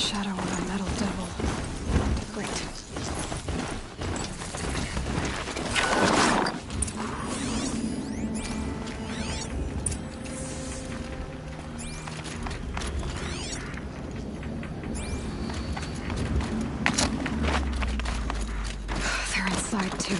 shadow on a metal devil. Great. They're inside too.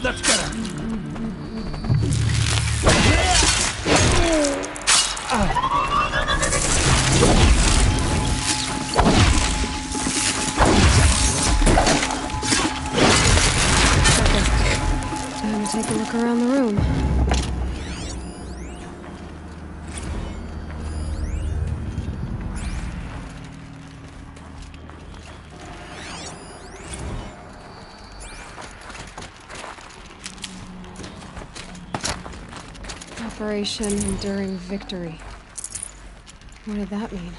Let's get her! Time to take a look around the room. Operation Enduring Victory. What did that mean?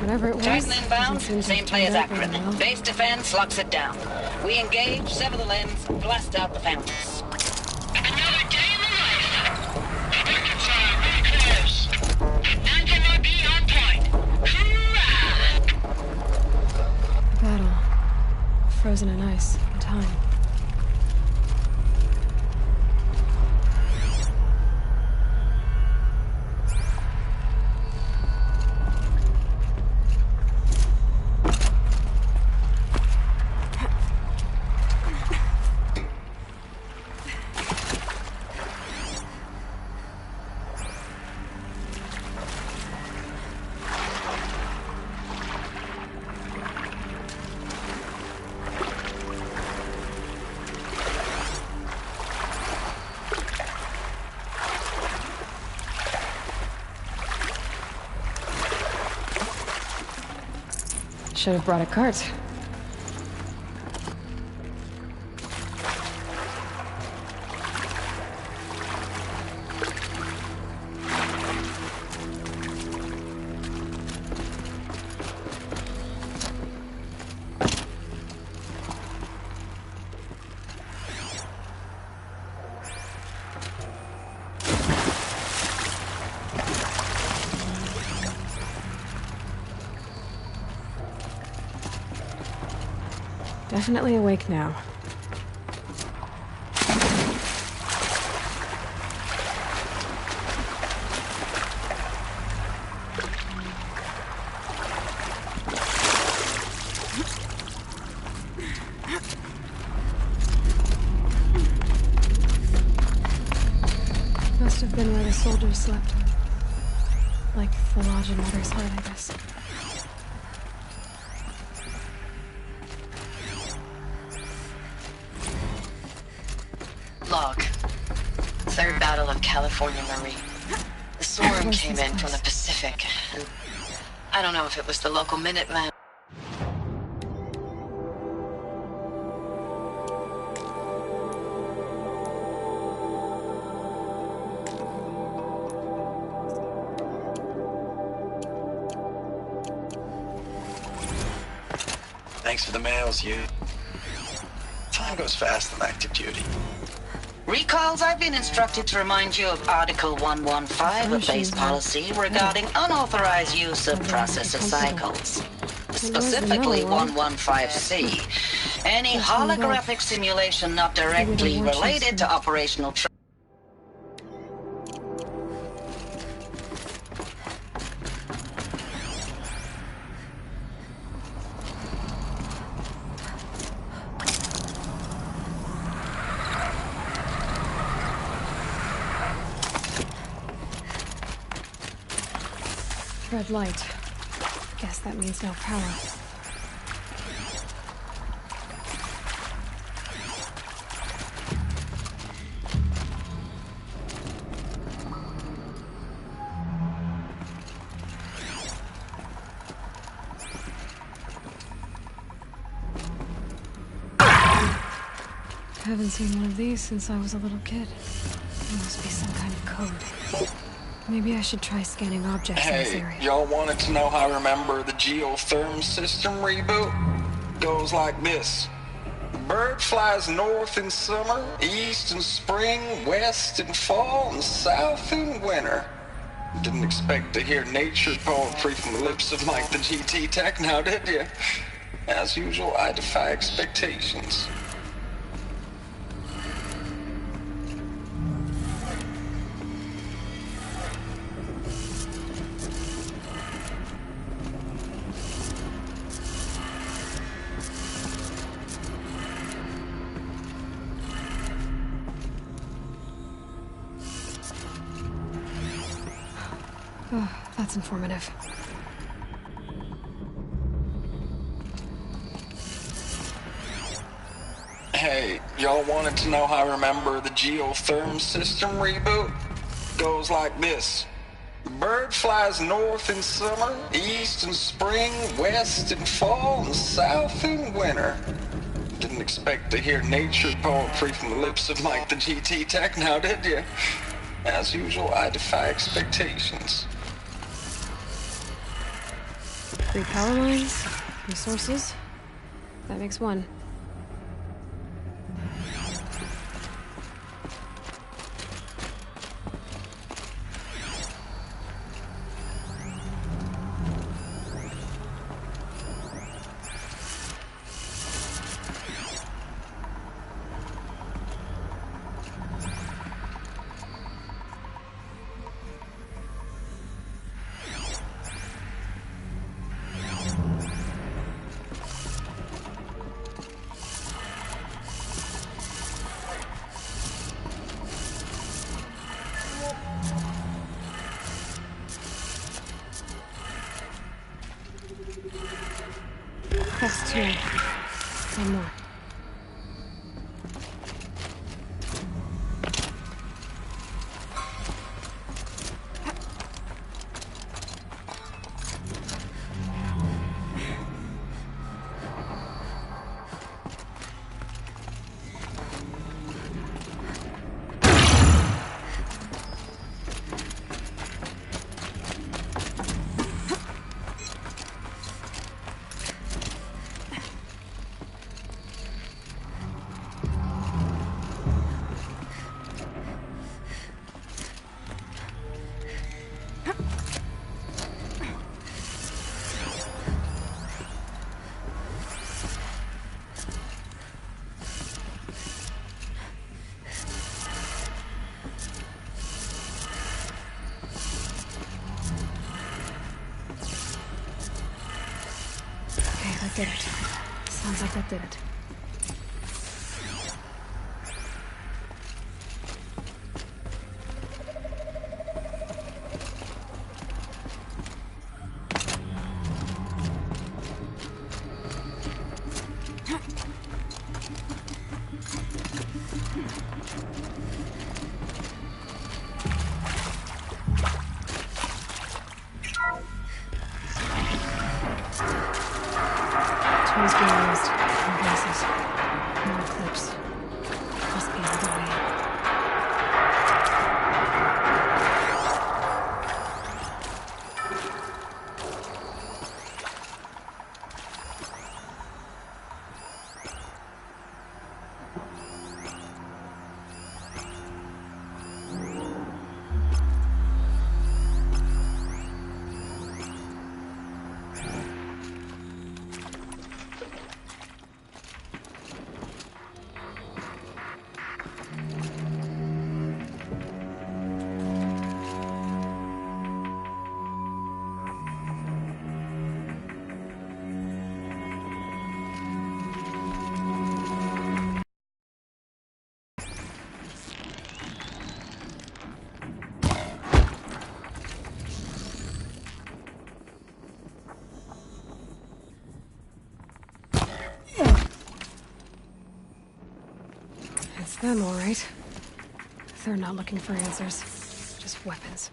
Whatever it was. Titan inbound, seem to same have play as turned out accurate. very well. Base defense locks it down. We engage, sever the limbs, blast out the fountains. Another day in the life. Objectives are really close. Anti-MRB on point. Hoorah! Battle. Frozen in ice. In time. Should have brought a cart. Definitely awake now. Must have been where the soldiers slept. Like the lodge in Mother's Heart, I guess. Log. Third Battle of California Marine. The swarm came in from the Pacific, and I don't know if it was the local Minuteman. Thanks for the mails, you. Time goes fast on active duty. Recalls, I've been instructed to remind you of Article 115 of base policy regarding unauthorized use of processor cycles. Specifically 115C. Any holographic simulation not directly related to operational Red light. Guess that means no power. Haven't seen one of these since I was a little kid. There must be some kind of code. Maybe I should try scanning objects in this Hey, area. y'all wanted to know how I remember the geotherm system reboot? Goes like this. Bird flies north in summer, east in spring, west in fall, and south in winter. Didn't expect to hear nature poetry from the lips of Mike the GT Tech now, did you? As usual, I defy expectations. Oh, that's informative. Hey, y'all wanted to know how I remember the geotherm system reboot? Goes like this. Bird flies north in summer, east in spring, west in fall, and south in winter. Didn't expect to hear nature poetry from the lips of Mike the GT Tech now, did you? As usual, I defy expectations. 3 power lines, resources. That makes 1. That's 2. 1 more. That did it. Sounds like that did it. Tools being used in places. More clips. Just the other way. It's them, all right. They're not looking for answers, just weapons.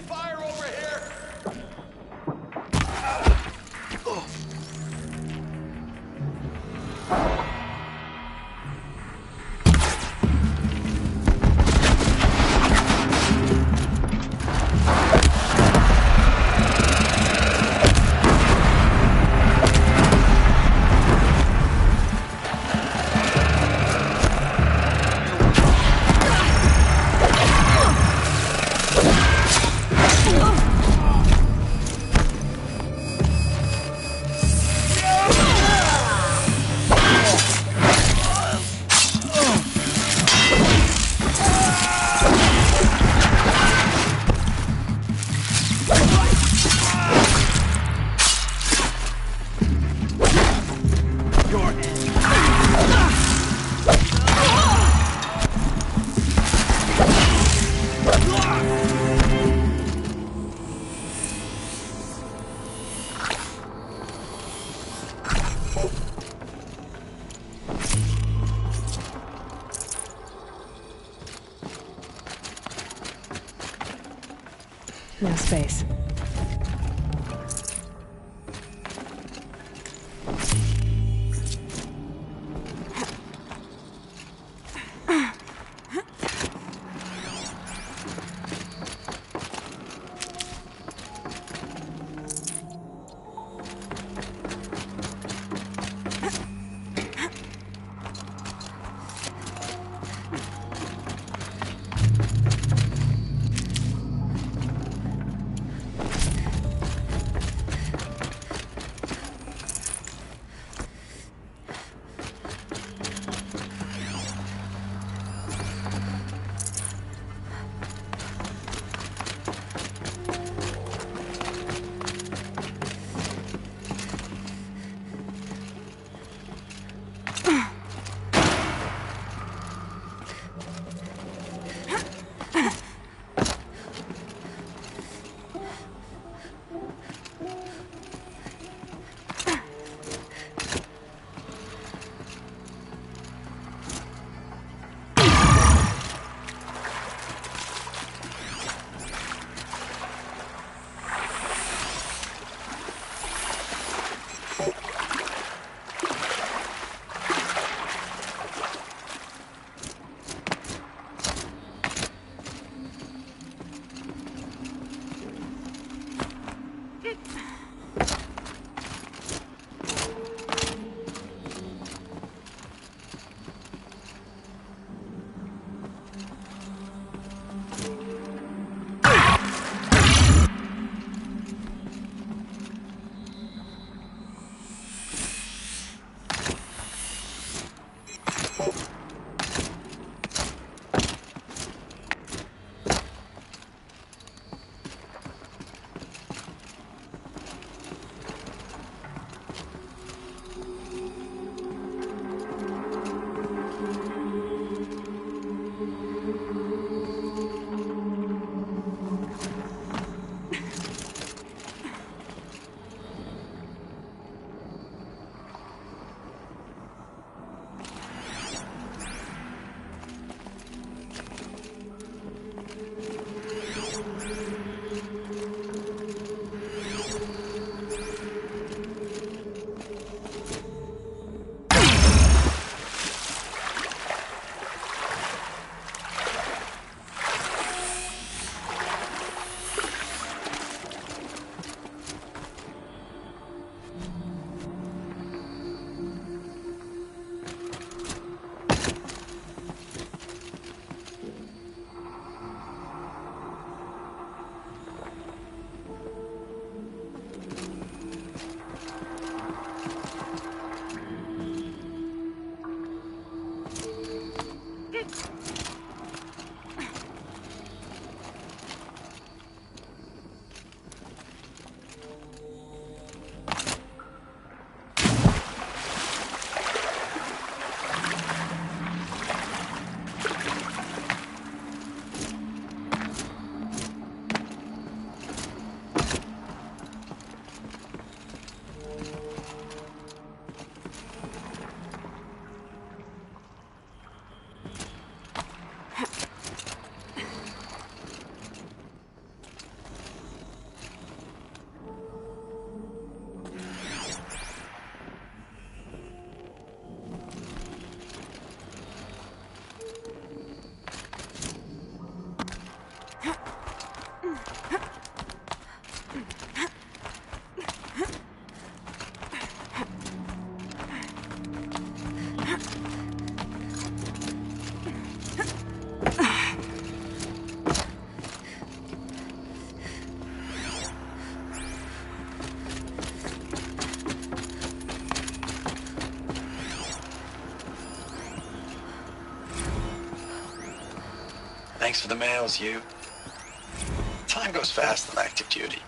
fire over here! No space. Thanks for the mails, you. Time goes fast on active duty.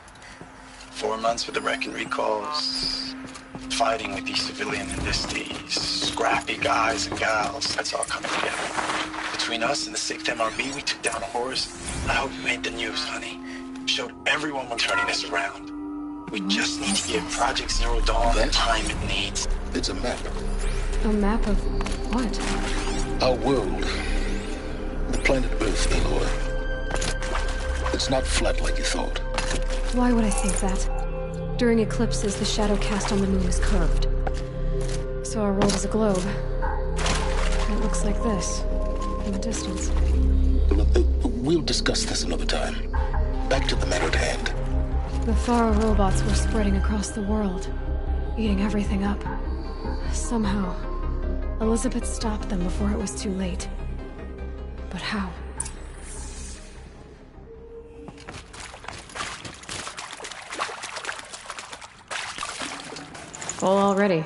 4 months with the wreck and recalls, fighting with these civilian enlistees, scrappy guys and gals. That's all coming together. Between us and the 6th MRB, we took down a horse. I hope you made the news, honey. Showed everyone we're turning this around. We just need to give Project Zero Dawn the time it needs. It's a map. A map of what? Our world. The planet Earth, Aloy. It's not flat like you thought. Why would I think that? During eclipses, the shadow cast on the moon is curved. So our world is a globe. It looks like this, in the distance. We'll discuss this another time. Back to the matter at hand. The Faro robots were spreading across the world, eating everything up. Somehow, Elizabeth stopped them before it was too late. But how? Full already.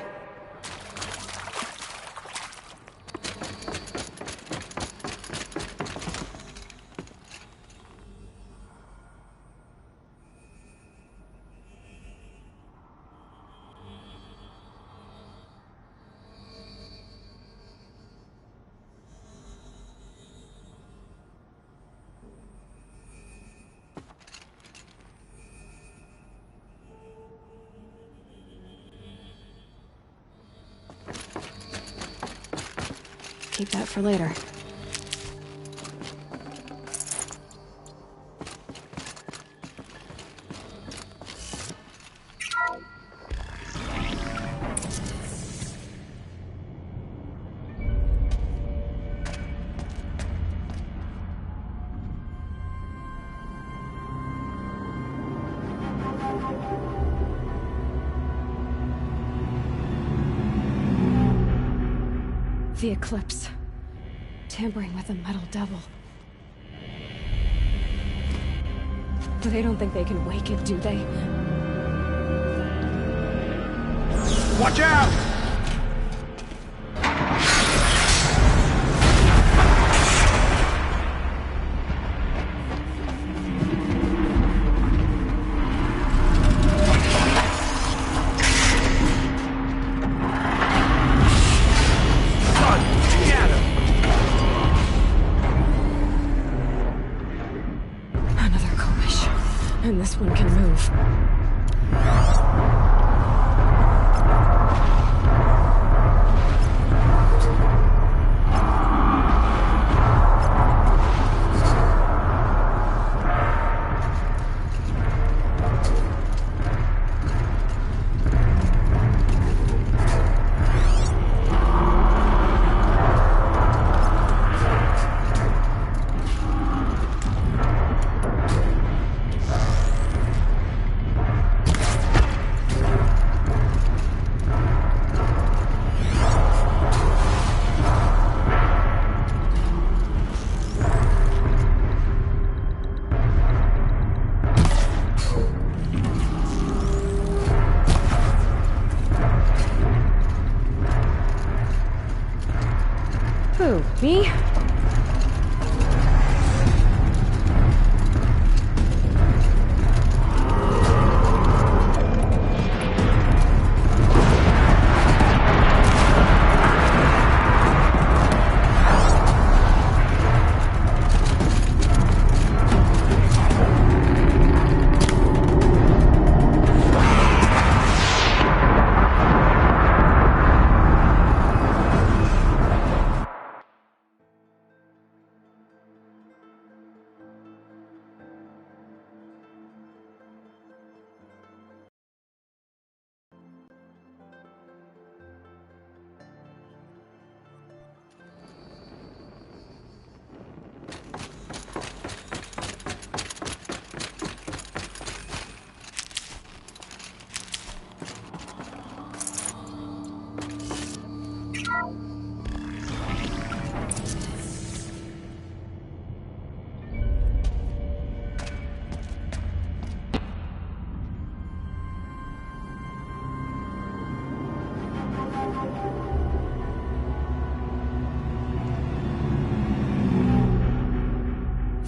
Keep that for later. The eclipse. Tampering with the metal devil. But they don't think they can wake it, do they? Watch out! And this one can move. Who, me?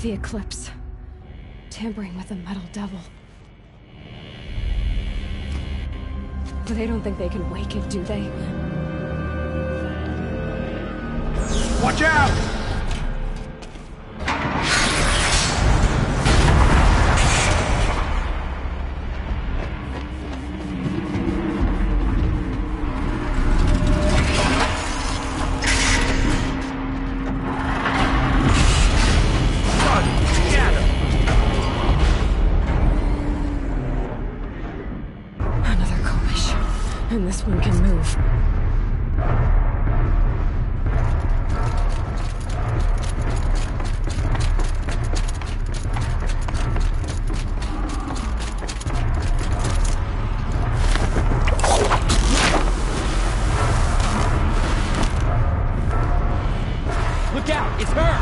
The eclipse. Tampering with the metal devil. But they don't think they can wake it, do they? Watch out! Another Kobish. And this one can move. Look out! It's her!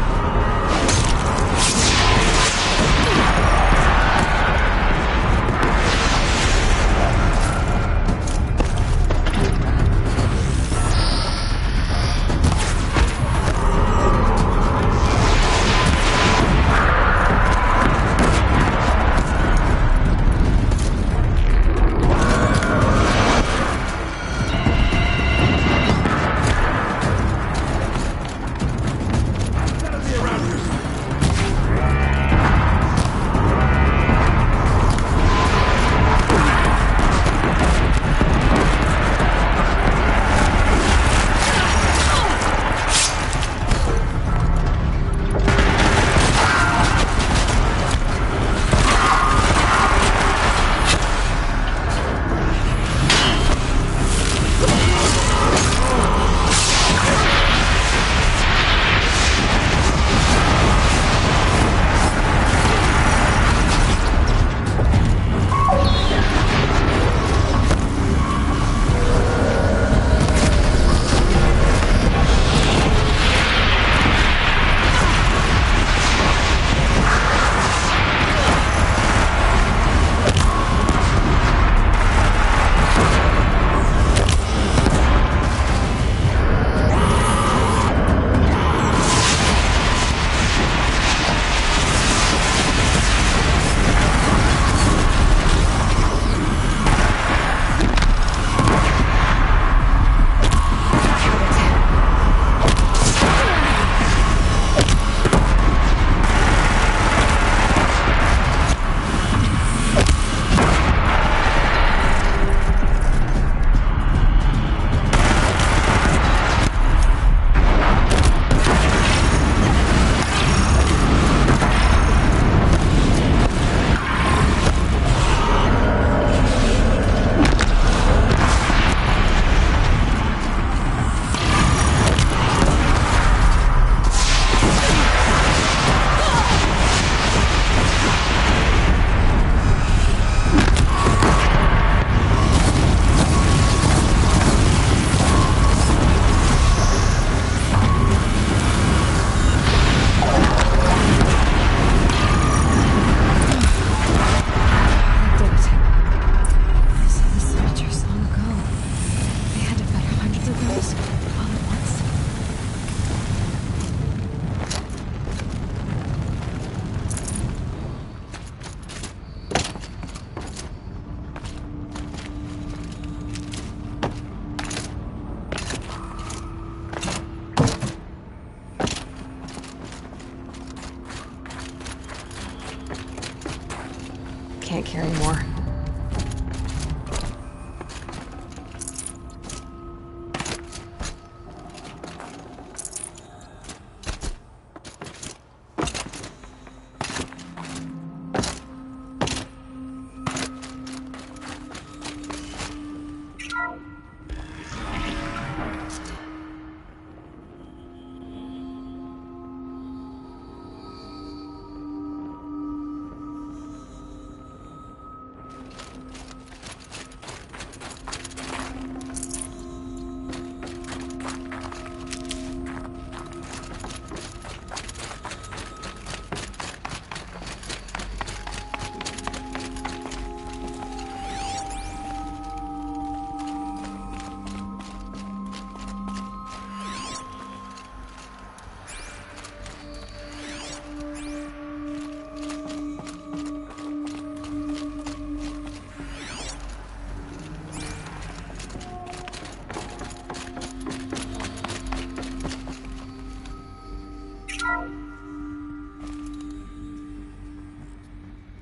Can't carry more.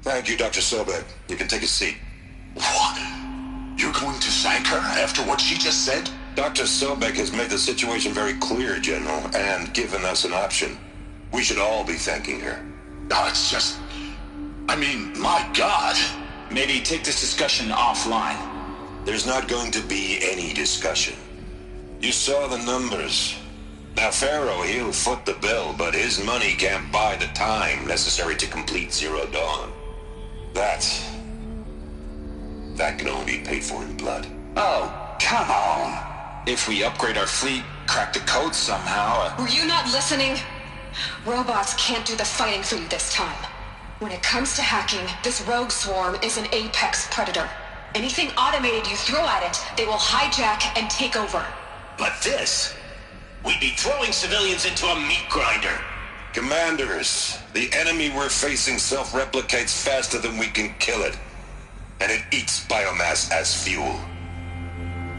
Thank you, Dr. Sobek. You can take a seat. What? You're going to thank her after what she just said? Dr. Sobek has made the situation very clear, General, and given us an option. We should all be thanking her. No, it's just... I mean, my God. Maybe take this discussion offline. There's not going to be any discussion. You saw the numbers. Now, Pharaoh, he'll foot the bill, but his money can't buy the time necessary to complete Zero Dawn. That can only be paid for in blood. Oh, come on. If we upgrade our fleet, crack the code somehow... Were you not listening? Robots can't do the fighting for you this time. When it comes to hacking, this rogue swarm is an apex predator. Anything automated you throw at it, they will hijack and take over. But this... we'd be throwing civilians into a meat grinder. Commanders, the enemy we're facing self-replicates faster than we can kill it. And it eats biomass as fuel.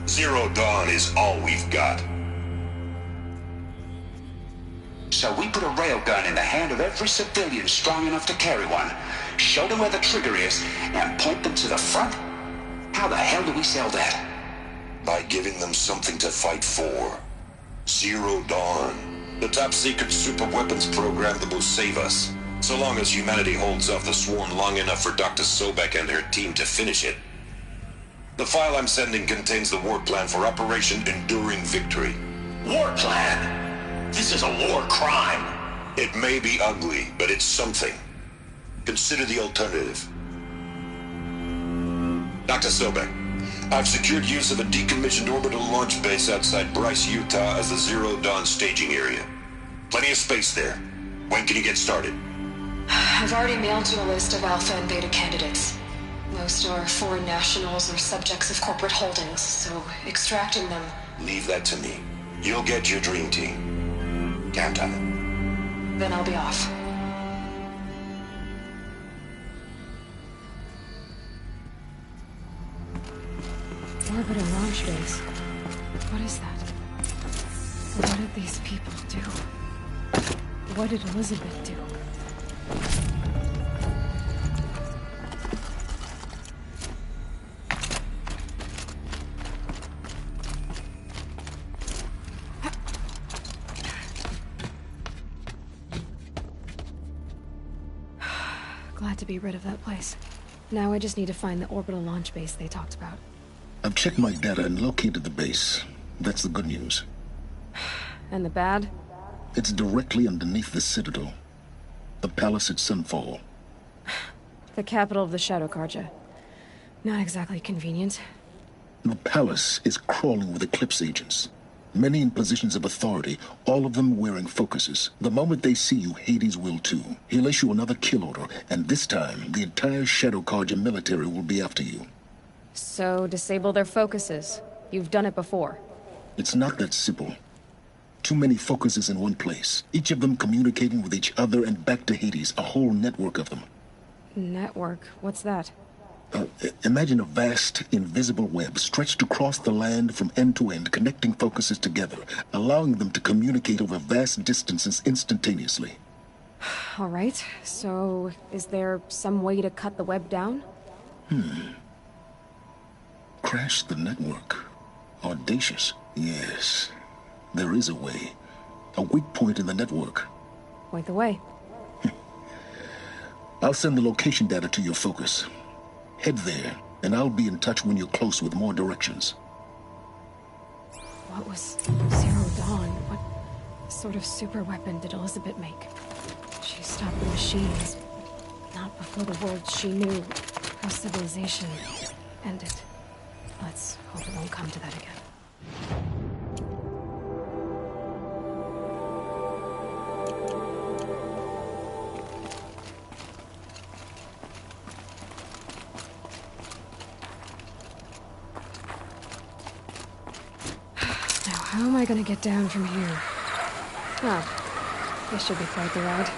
Zero Dawn is all we've got. So we put a railgun in the hand of every civilian strong enough to carry one, show them where the trigger is, and point them to the front? How the hell do we sell that? By giving them something to fight for. Zero Dawn. The top-secret super weapons program that will save us. So long as humanity holds off the swarm long enough for Dr. Sobek and her team to finish it. The file I'm sending contains the war plan for Operation Enduring Victory. War plan? This is a war crime. It may be ugly, but it's something. Consider the alternative. Dr. Sobek, I've secured use of a decommissioned orbital launch base outside Bryce, Utah as the Zero Dawn staging area. Plenty of space there. When can you get started? I've already mailed you a list of alpha and beta candidates. Most are foreign nationals or subjects of corporate holdings, so extracting them... Leave that to me. You'll get your dream team. Count on it. Then I'll be off. Orbital launch base. What is that? What did these people do? What did Elizabeth do? Glad to be rid of that place. Now I just need to find the orbital launch base they talked about. I've checked my data and located the base. That's the good news. And the bad? It's directly underneath the Citadel. The palace at Sunfall. The capital of the Shadow Carja. Not exactly convenient. The palace is crawling with Eclipse agents. Many in positions of authority, all of them wearing focuses. The moment they see you, Hades will too. He'll issue another kill order, and this time, the entire Shadow Carja military will be after you. So, disable their focuses. You've done it before. It's not that simple. Too many focuses in one place, each of them communicating with each other and back to Hades, a whole network of them. Network? What's that? Imagine a vast, invisible web stretched across the land from end to end, connecting focuses together, allowing them to communicate over vast distances instantaneously. All right, so is there some way to cut the web down? Crash the network. Audacious. Yes, there is a way. A weak point in the network. Point the way. I'll send the location data to your focus. Head there, and I'll be in touch when you're close with more directions. What was Zero Dawn? What sort of super weapon did Elizabeth make? She stopped the machines, but not before the world she knew, how civilization ended. Let's hope it won't come to that again. How am I gonna get down from here? Oh, this should be quite the ride.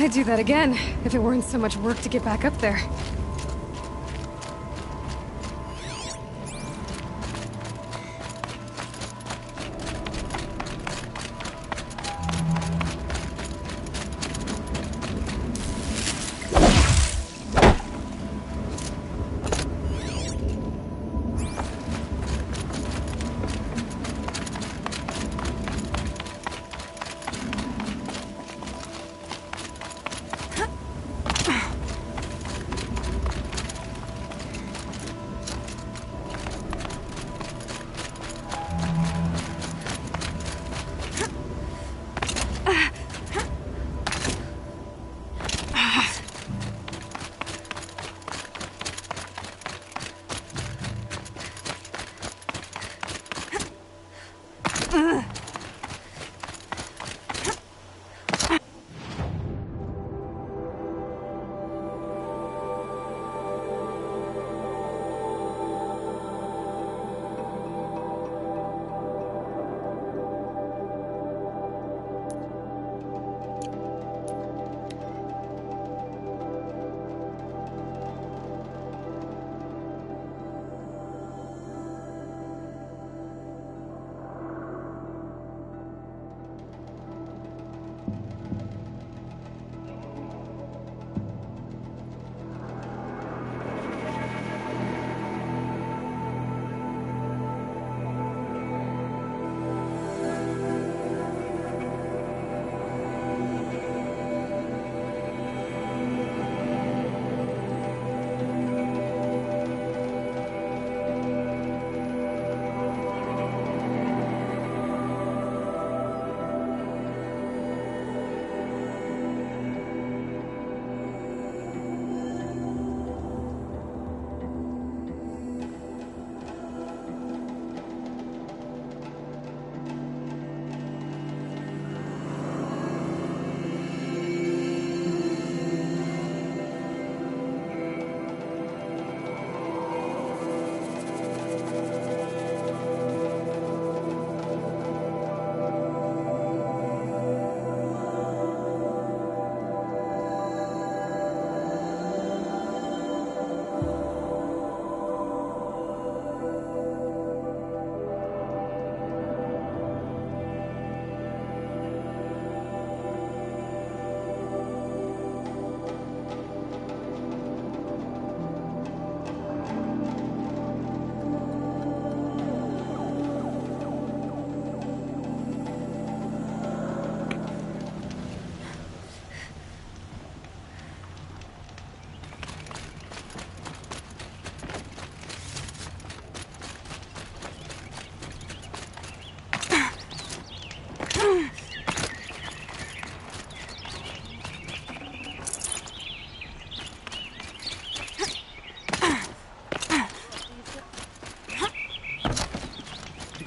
I'd do that again, if it weren't so much work to get back up there.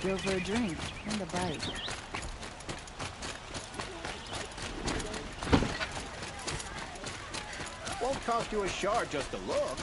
Go for a drink and a bite. Won't cost you a shard just to look.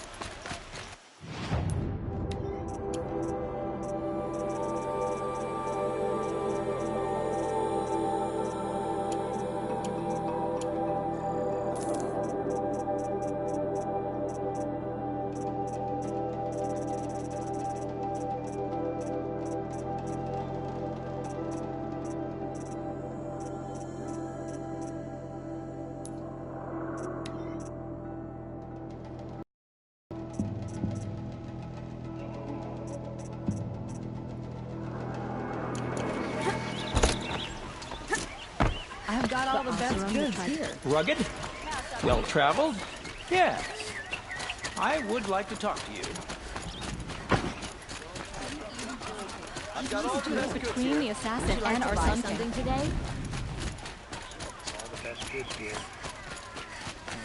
I've got all the best goods here. Rugged? Well-traveled? Yes. I would like to talk to you. I've got all the best goods Between the assassin and our son something today? All the best goods here.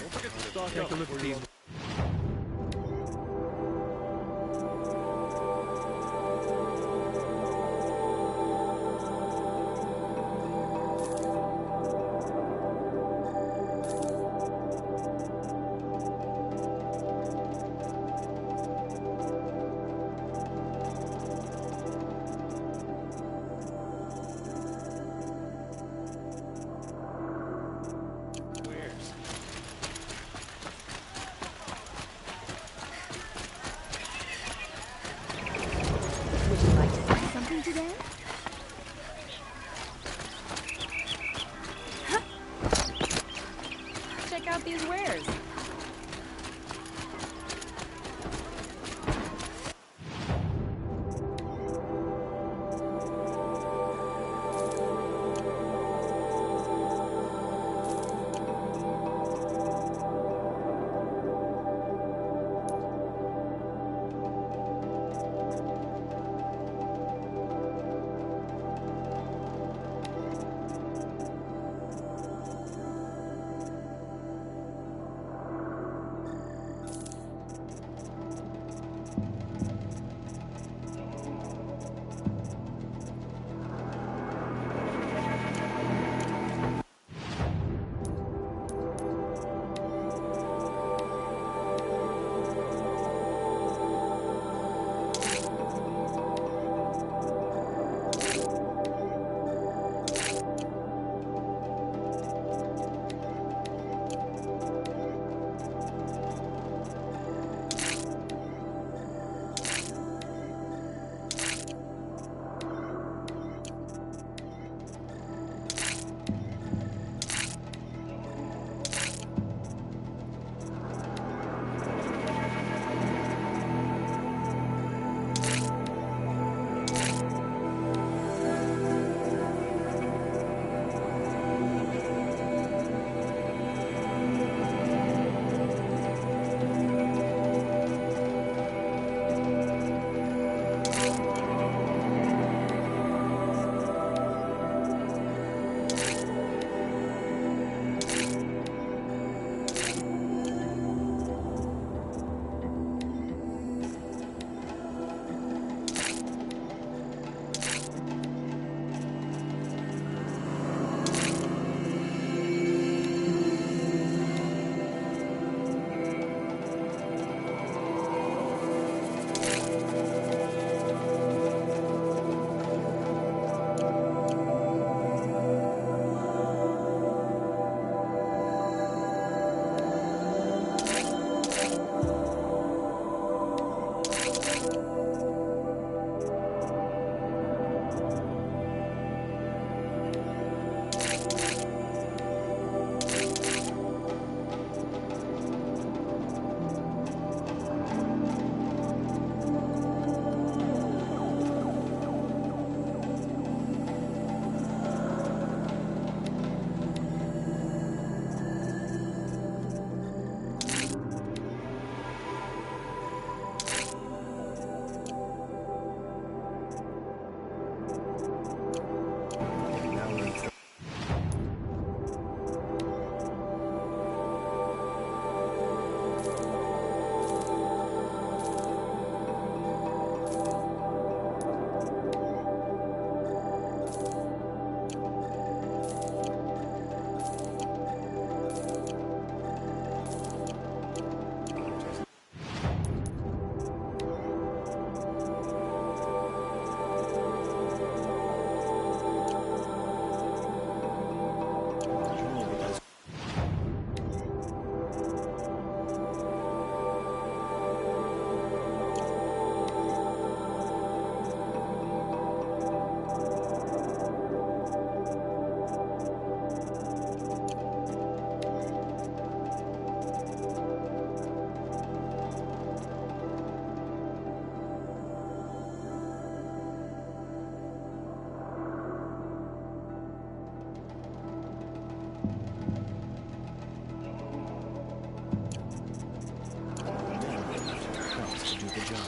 Don't forget to stock up for these. something today? Check out these wares.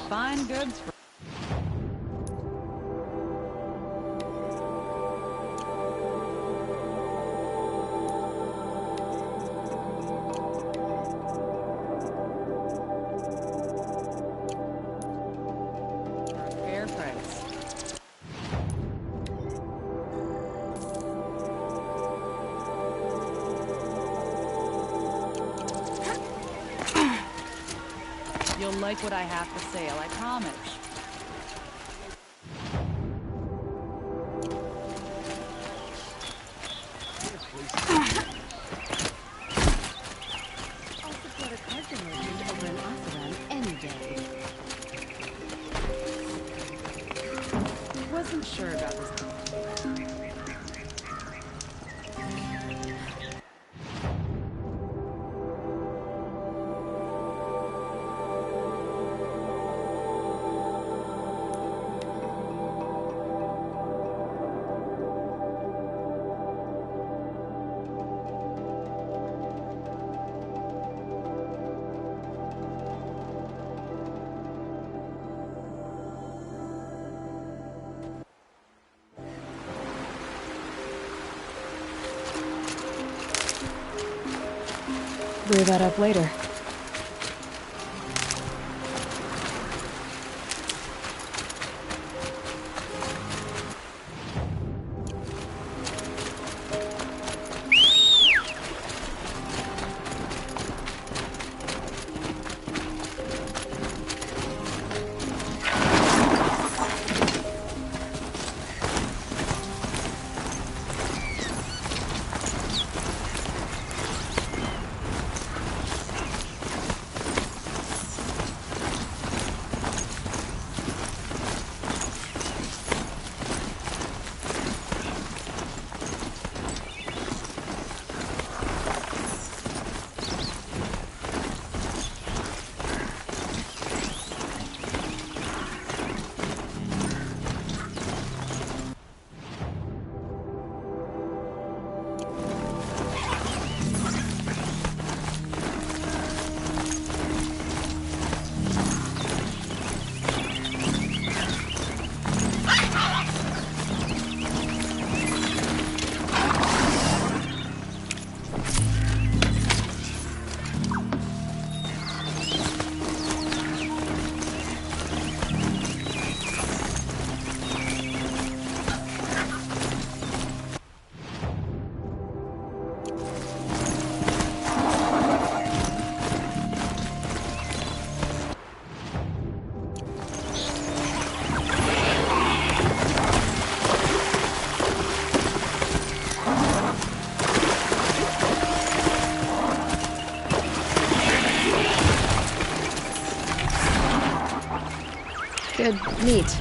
Fine goods for fair price. You'll like what I have for sale, I promise. I'll support a cartoon merchant over an Oseram any day. Wasn't sure about this. Brew that up later. Good meat.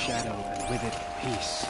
Shadow and with it peace.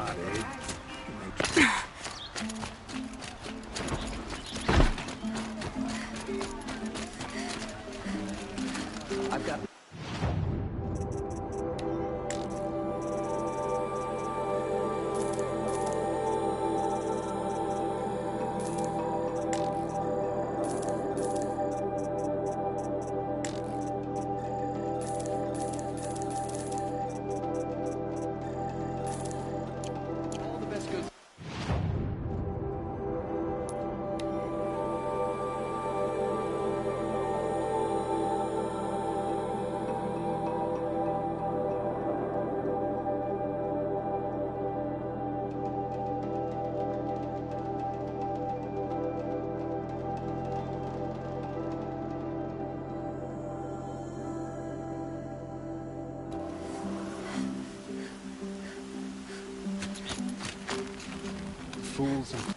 not, eh? I've got... Fools and...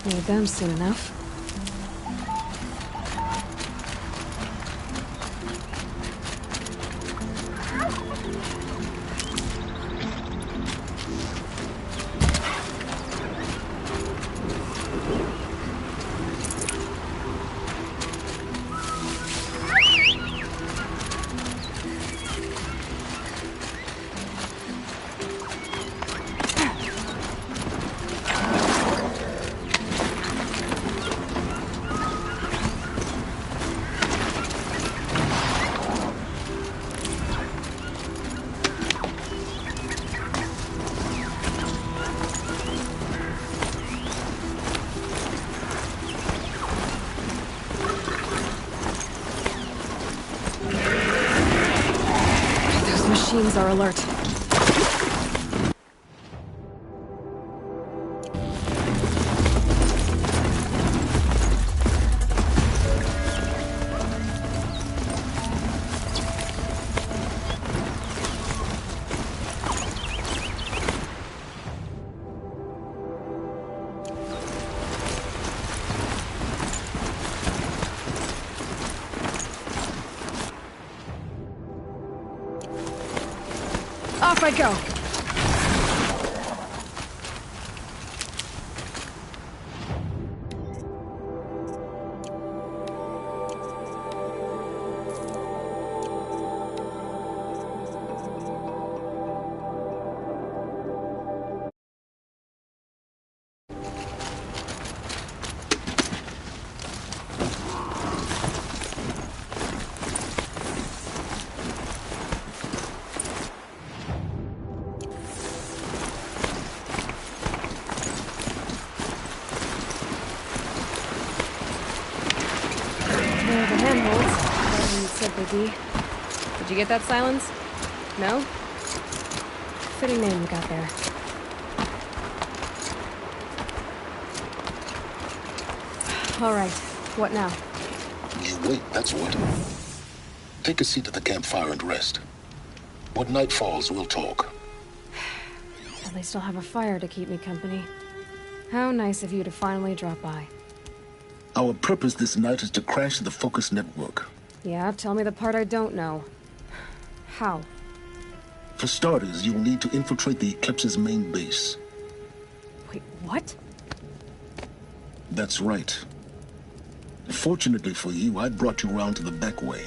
Need them soon enough. Machines are alert. Off I go! Biggie. Did you get that silence? No? Fitting name you got there. All right. What now? You wait, that's what. Take a seat at the campfire and rest. When night falls, we'll talk. At least I'll have a fire to keep me company. How nice of you to finally drop by. Our purpose this night is to crash the Focus network. Yeah, tell me the part I don't know. How? For starters, you'll need to infiltrate the Eclipse's main base. Wait, what? That's right. Fortunately for you, I brought you around to the back way.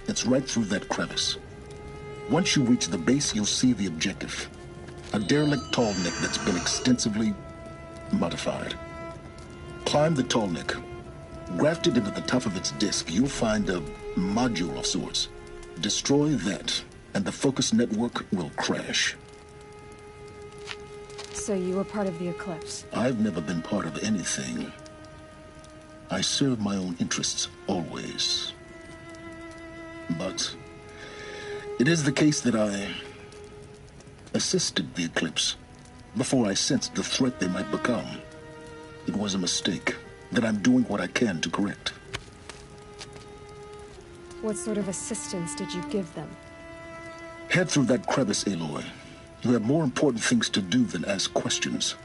It's right through that crevice. Once you reach the base, you'll see the objective. A derelict tall neck that's been extensively modified. Climb the tall neck. Grafted into the top of its disk, you'll find a module of sorts. Destroy that, and the Focus network will crash. So you were part of the Eclipse? I've never been part of anything. I serve my own interests, always. But it is the case that I assisted the Eclipse before I sensed the threat they might become. It was a mistake that I'm doing what I can to correct. What sort of assistance did you give them? Head through that crevice, Aloy. You have more important things to do than ask questions.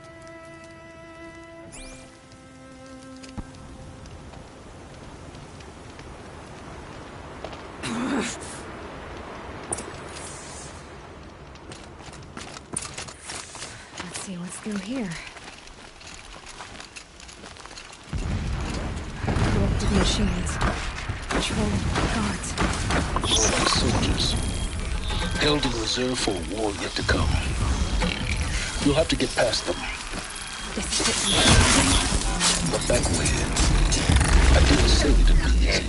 Let's see what's through here. Corrupted machines. Control gods. All soldiers. Held in reserve for a war yet to come. You'll have to get past them. This is The back way. I didn't say it'd be easy.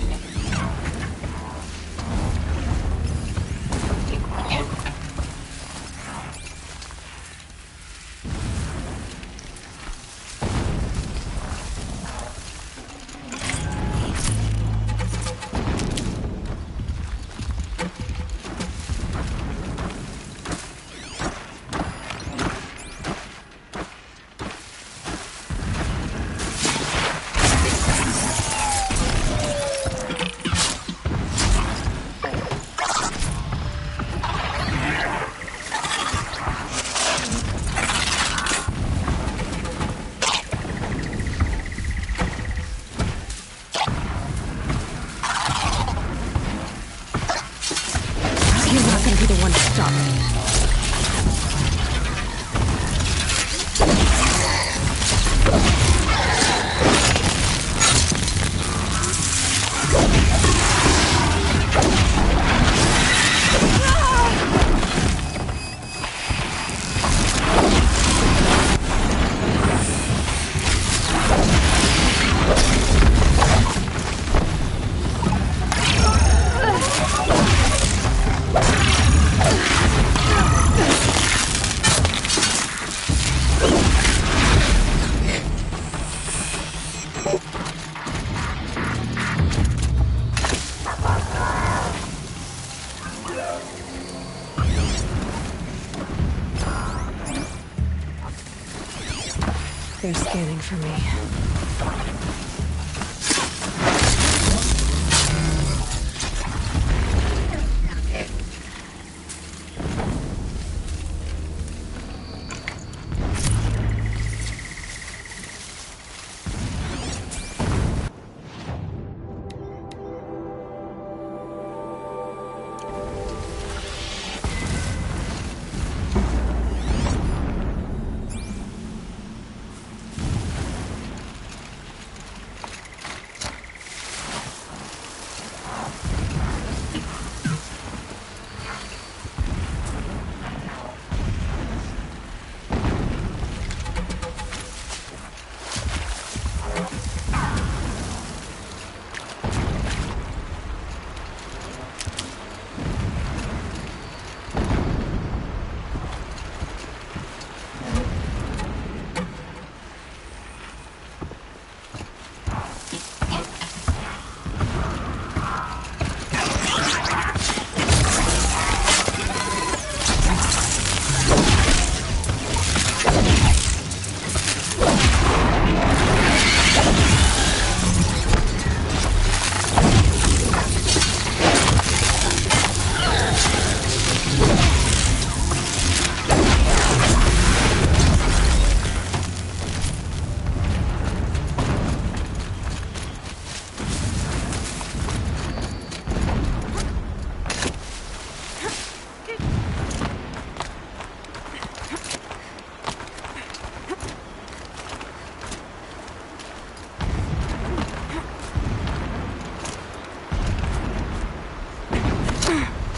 You're not gonna be the one to stop me. They're scanning for me.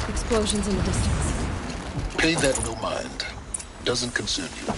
Explosions in the distance. Pay that no mind. Doesn't concern you.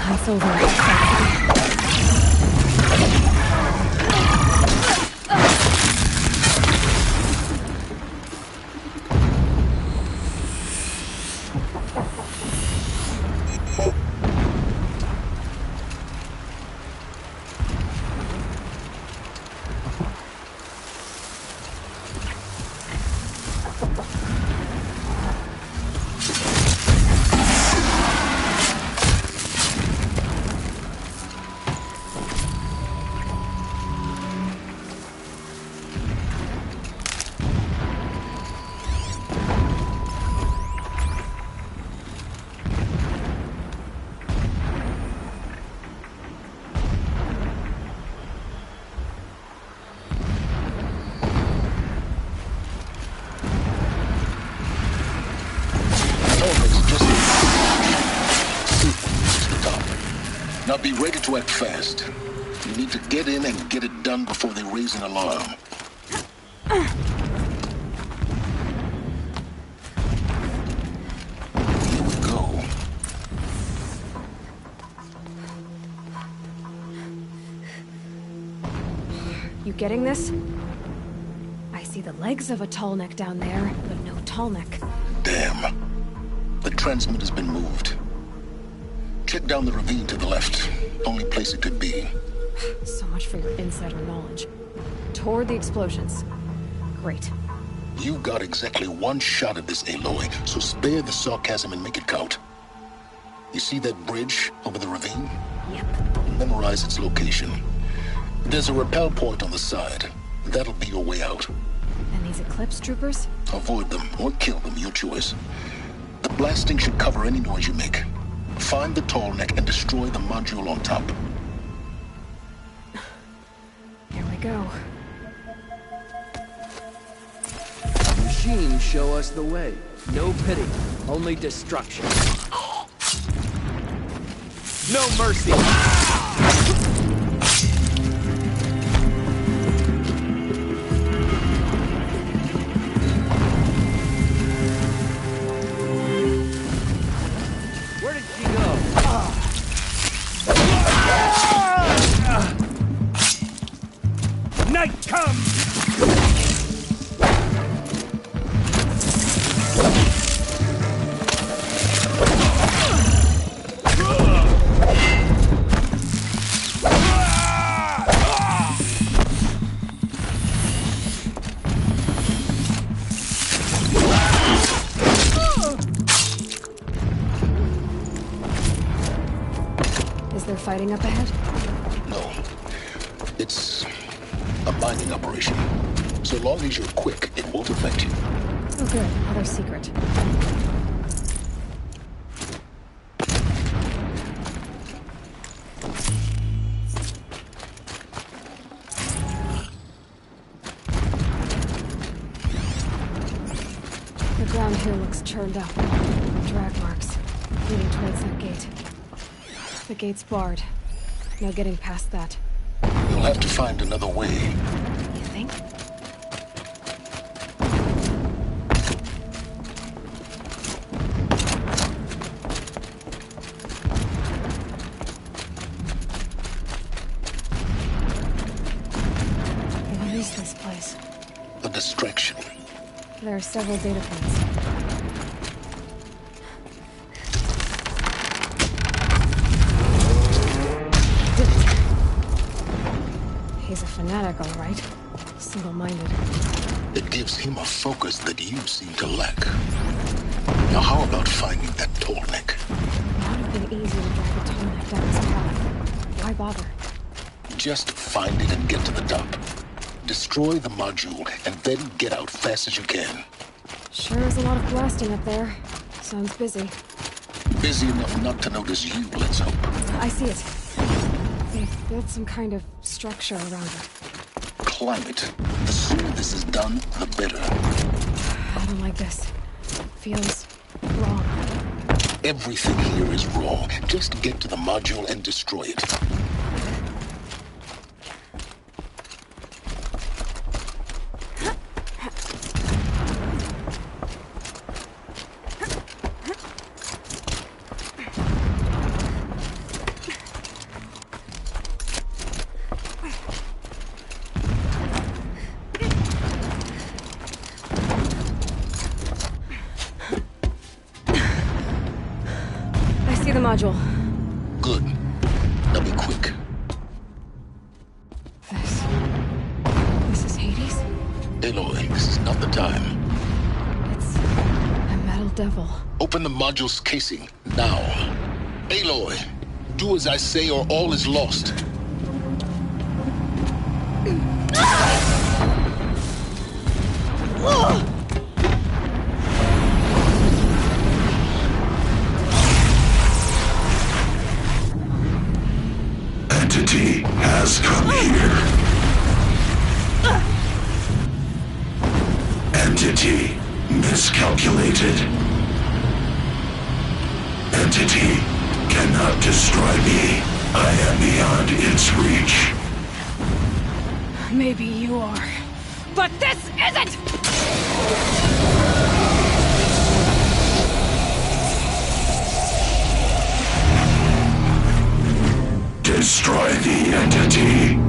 Once over. Now be ready to act fast. You need to get in and get it done before they raise an alarm. Here we go. You getting this? I see the legs of a tall neck down there, but no tall neck. Damn. The transmitter's been moved. Check down the ravine to the left. Only place it could be. So much for your insider knowledge. Toward the explosions. Great. You got exactly one shot at this, Aloy, so spare the sarcasm and make it count. You see that bridge over the ravine? Yep. Memorize its location. There's a rappel point on the side. That'll be your way out. And these Eclipse troopers? Avoid them or kill them, your choice. The blasting should cover any noise you make. Find the tall neck and destroy the module on top. Here we go. Machines show us the way. No pity, only destruction. No mercy! Where did she go? Night comes! Fighting up ahead? No. It's a mining operation. So long as you're quick, it won't affect you. Oh good, another secret. The ground here looks churned up. Drag marks, leading towards that gate. The gate's barred. No getting past that. You'll have to find another way. You think? What is this place? A distraction. There are several data points. He's a fanatic, all right. Single-minded. It gives him a focus that you seem to lack. Now how about finding that tall neck? It would have been easy to drag a tall neck down his path. Why bother? Just find it and get to the top. Destroy the module and then get out fast as you can. Sure is a lot of blasting up there. Sounds busy. Busy enough not to notice you, let's hope. I see it. They've built some kind of structure around it. Climb it. The sooner this is done, the better. I don't like this. Feels wrong. Everything here is wrong. Just get to the module and destroy it. module. Good. Now be quick. This is Hades? Aloy, this is not the time. It's a metal devil. Open the module's casing, now. Aloy, do as I say or all is lost. Entity has come here. Entity miscalculated. Entity cannot destroy me. I am beyond its reach. Maybe you are. But this isn't! Destroy the entity.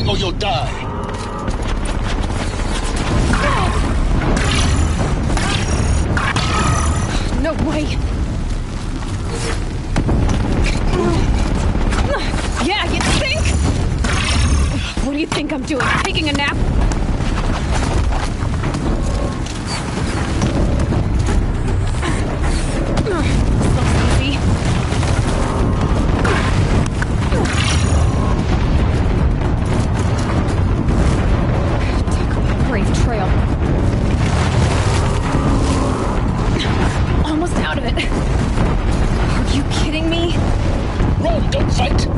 Or you'll die. No way. Yeah, you think? What do you think I'm doing? Taking a nap? Looks easy. Brave trail. Almost out of it. Are you kidding me? Run, don't fight!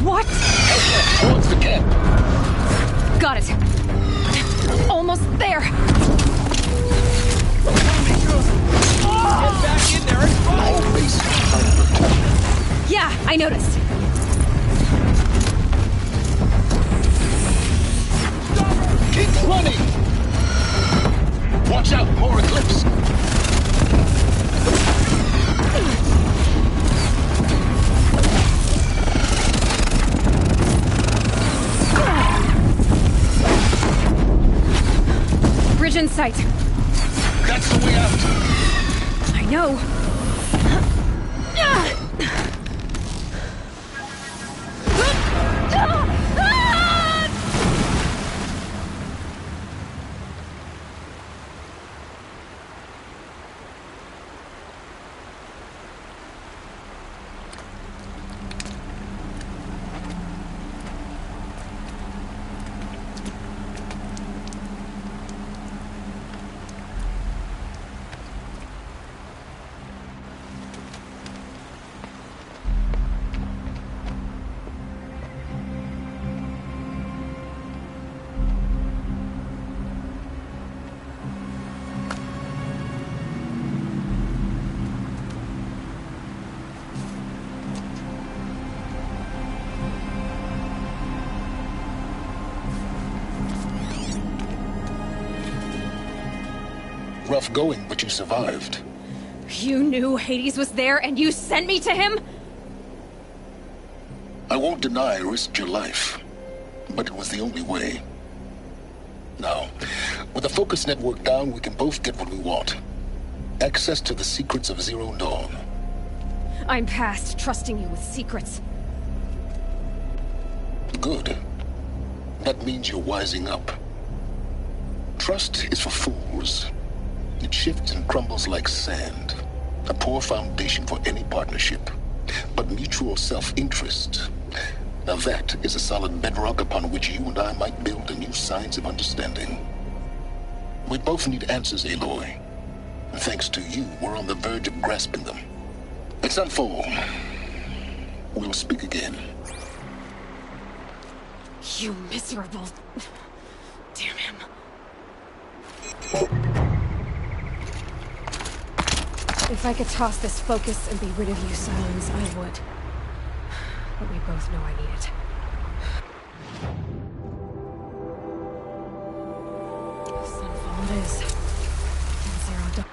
What? Towards the camp. Got it. Almost there. Get back in there and fight! All base is Yeah, I noticed. Keep running! Watch out, more Eclipse! Bridge in sight. That's the way out! I know. Rough going, but you survived. You knew Hades was there and you sent me to him? I won't deny I risked your life, but it was the only way. Now, with the focus network down, we can both get what we want. Access to the secrets of Zero Dawn. I'm past trusting you with secrets. Good. That means you're wising up. Trust is for fools. It shifts and crumbles like sand. A poor foundation for any partnership. But mutual self-interest, Now that is a solid bedrock upon which you and I might build a new science of understanding. We both need answers, Aloy. And thanks to you, we're on the verge of grasping them. It's unfold. We'll speak again. You miserable... Damn him. If I could toss this focus and be rid of you, Silence, I would. But we both know I need it. Sunfall it is. And Zero Dawn.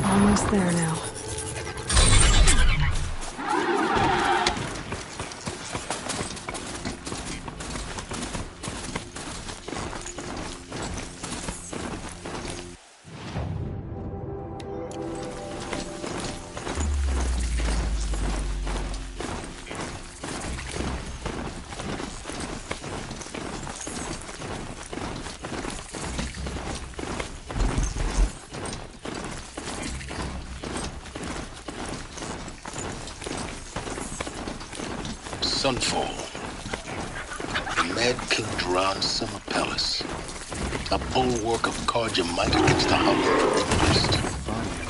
Almost there now. Sunfall. The Mad King Duran's summer palace. A bulwark of Karja might against the Hollow Forest.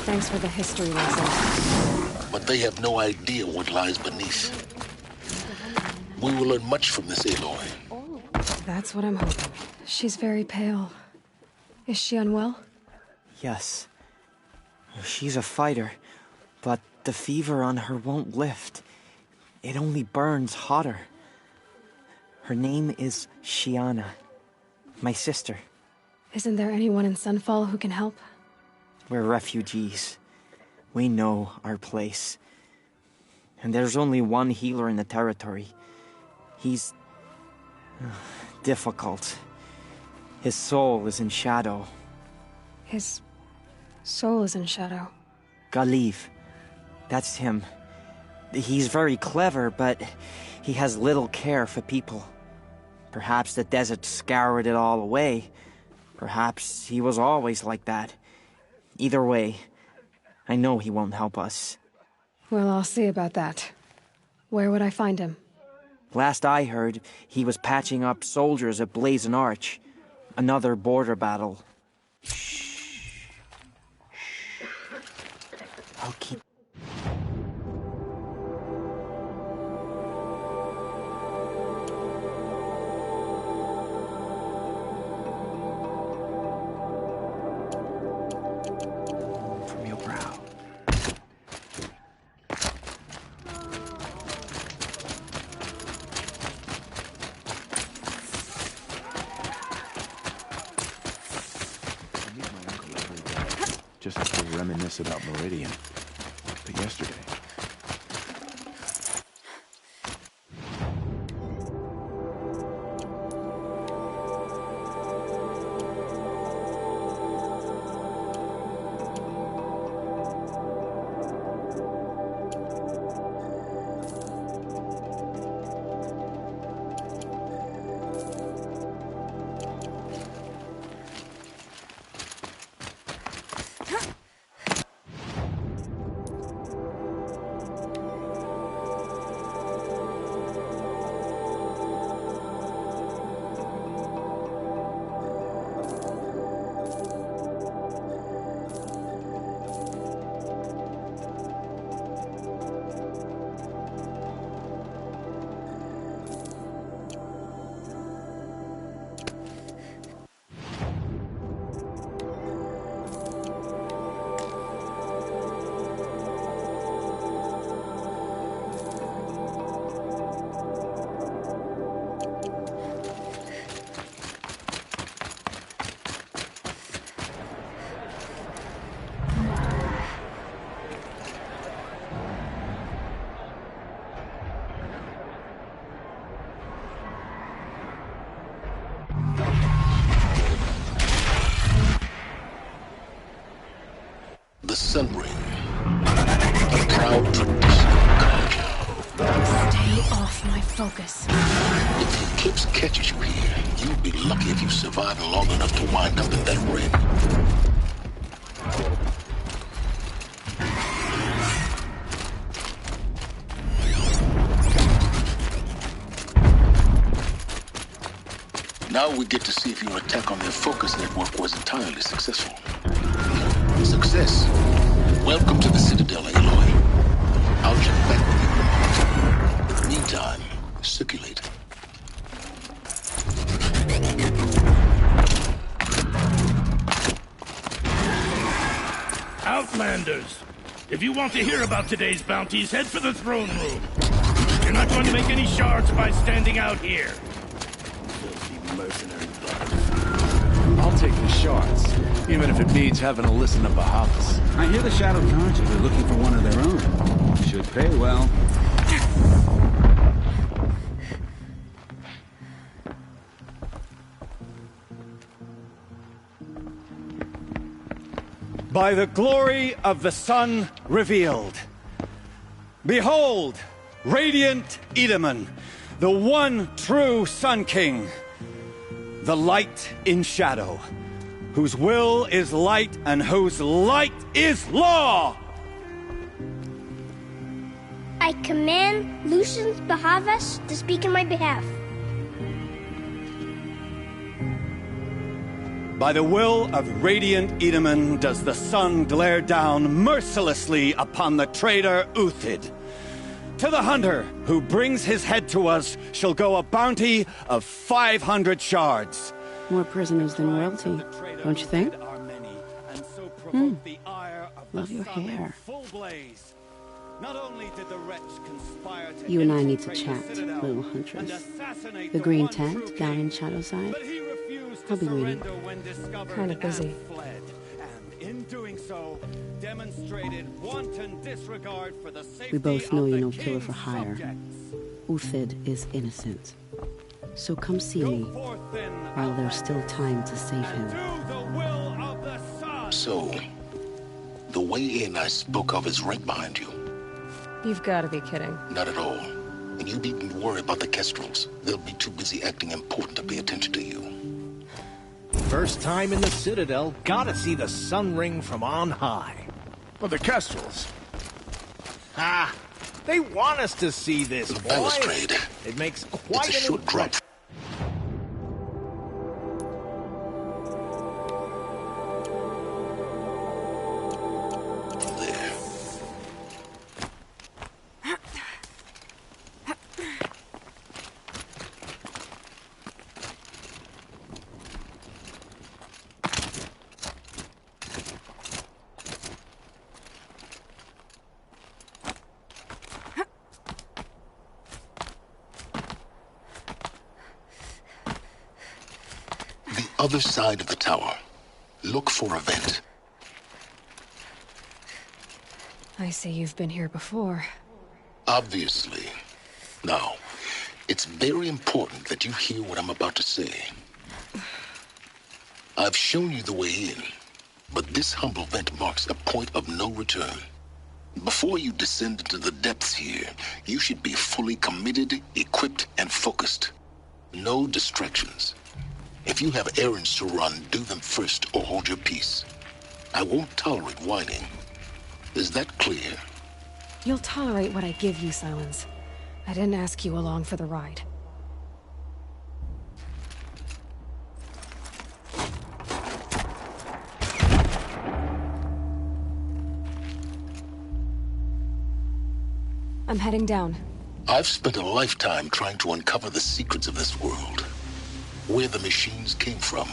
Thanks for the history lesson. But they have no idea what lies beneath. We will learn much from this Aloy. That's what I'm hoping. She's very pale. Is she unwell? Yes. She's a fighter, but the fever on her won't lift. It only burns hotter. Her name is Shiana, my sister. Isn't there anyone in Sunfall who can help? We're refugees. We know our place. And there's only one healer in the territory. He's... difficult. His soul is in shadow. His soul is in shadow. Galiv. That's him. He's very clever, but he has little care for people. Perhaps the desert scoured it all away. Perhaps he was always like that. Either way, I know he won't help us. Well, I'll see about that. Where would I find him? Last I heard, he was patching up soldiers at Blazon Arch. Another border battle. Shh. I'll keep... from your brow. Just to reminisce about Meridian. But yesterday... Sun Ring. A proud tradition of Kaja. Stay off my focus. If the eclipse catches you here, you'll be lucky if you survive long enough to wind up in that ring. Now we get to see if your attack on their focus network was entirely successful. Success. Welcome to the Citadel, Aloy. I'll check back with you in a moment. Meantime, circulate. Outlanders! If you want to hear about today's bounties, head for the throne room. You're not going to make any shards by standing out here. Mercenary bugs. I'll take the shards, even if it means having to listen to Bahavas. I hear the Shadow Conjured are looking for one of their own. Should pay well. By the glory of the sun revealed. Behold, radiant Edaman, the one true Sun King. The light in shadow, whose will is light and whose light is law! I command Lucius Bahavas to speak in my behalf. By the will of radiant Edaman does the sun glare down mercilessly upon the traitor Uthid. To the hunter who brings his head to us shall go a bounty of 500 shards. More prisoners than royalty, don't you think? Love your hair. You and I need to chat, little huntress. The green tent down in Shadowside. I'll be waiting. Kind of busy. In doing so, demonstrated wanton disregard for the We both know you're no killer for hire. Uthid is innocent. So come see me while there's still time to save him. So, the way in I spoke of is right behind you. You've got to be kidding. Not at all. And you needn't worry about the Kestrels. They'll be too busy acting important to pay attention to you. First time in the Citadel, gotta see the Sun Ring from on high. But the Kestrels. Ah, they want us to see this, The boy. balustrade. It makes quite It's a short drop. Other side of the tower. Look for a vent. I see you've been here before. Obviously. Now, it's very important that you hear what I'm about to say. I've shown you the way in, but this humble vent marks a point of no return. Before you descend into the depths here, you should be fully committed, equipped, and focused. No distractions. If you have errands to run, do them first or hold your peace. I won't tolerate whining. Is that clear? You'll tolerate what I give you, Silence. I didn't ask you along for the ride. I'm heading down. I've spent a lifetime trying to uncover the secrets of this world. Where the machines came from.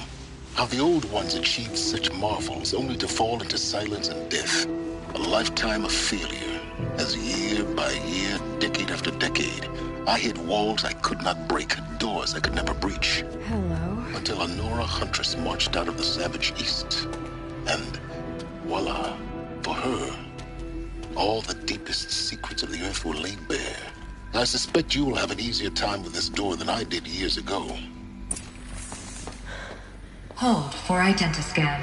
How the old ones achieved such marvels only to fall into silence and death. A lifetime of failure. As year by year, decade after decade, I hit walls I could not break, doors I could never breach. Hello. Until a Nora huntress marched out of the savage east. And voila, for her, all the deepest secrets of the earth were laid bare. I suspect you will have an easier time with this door than I did years ago. Hold for identiscan.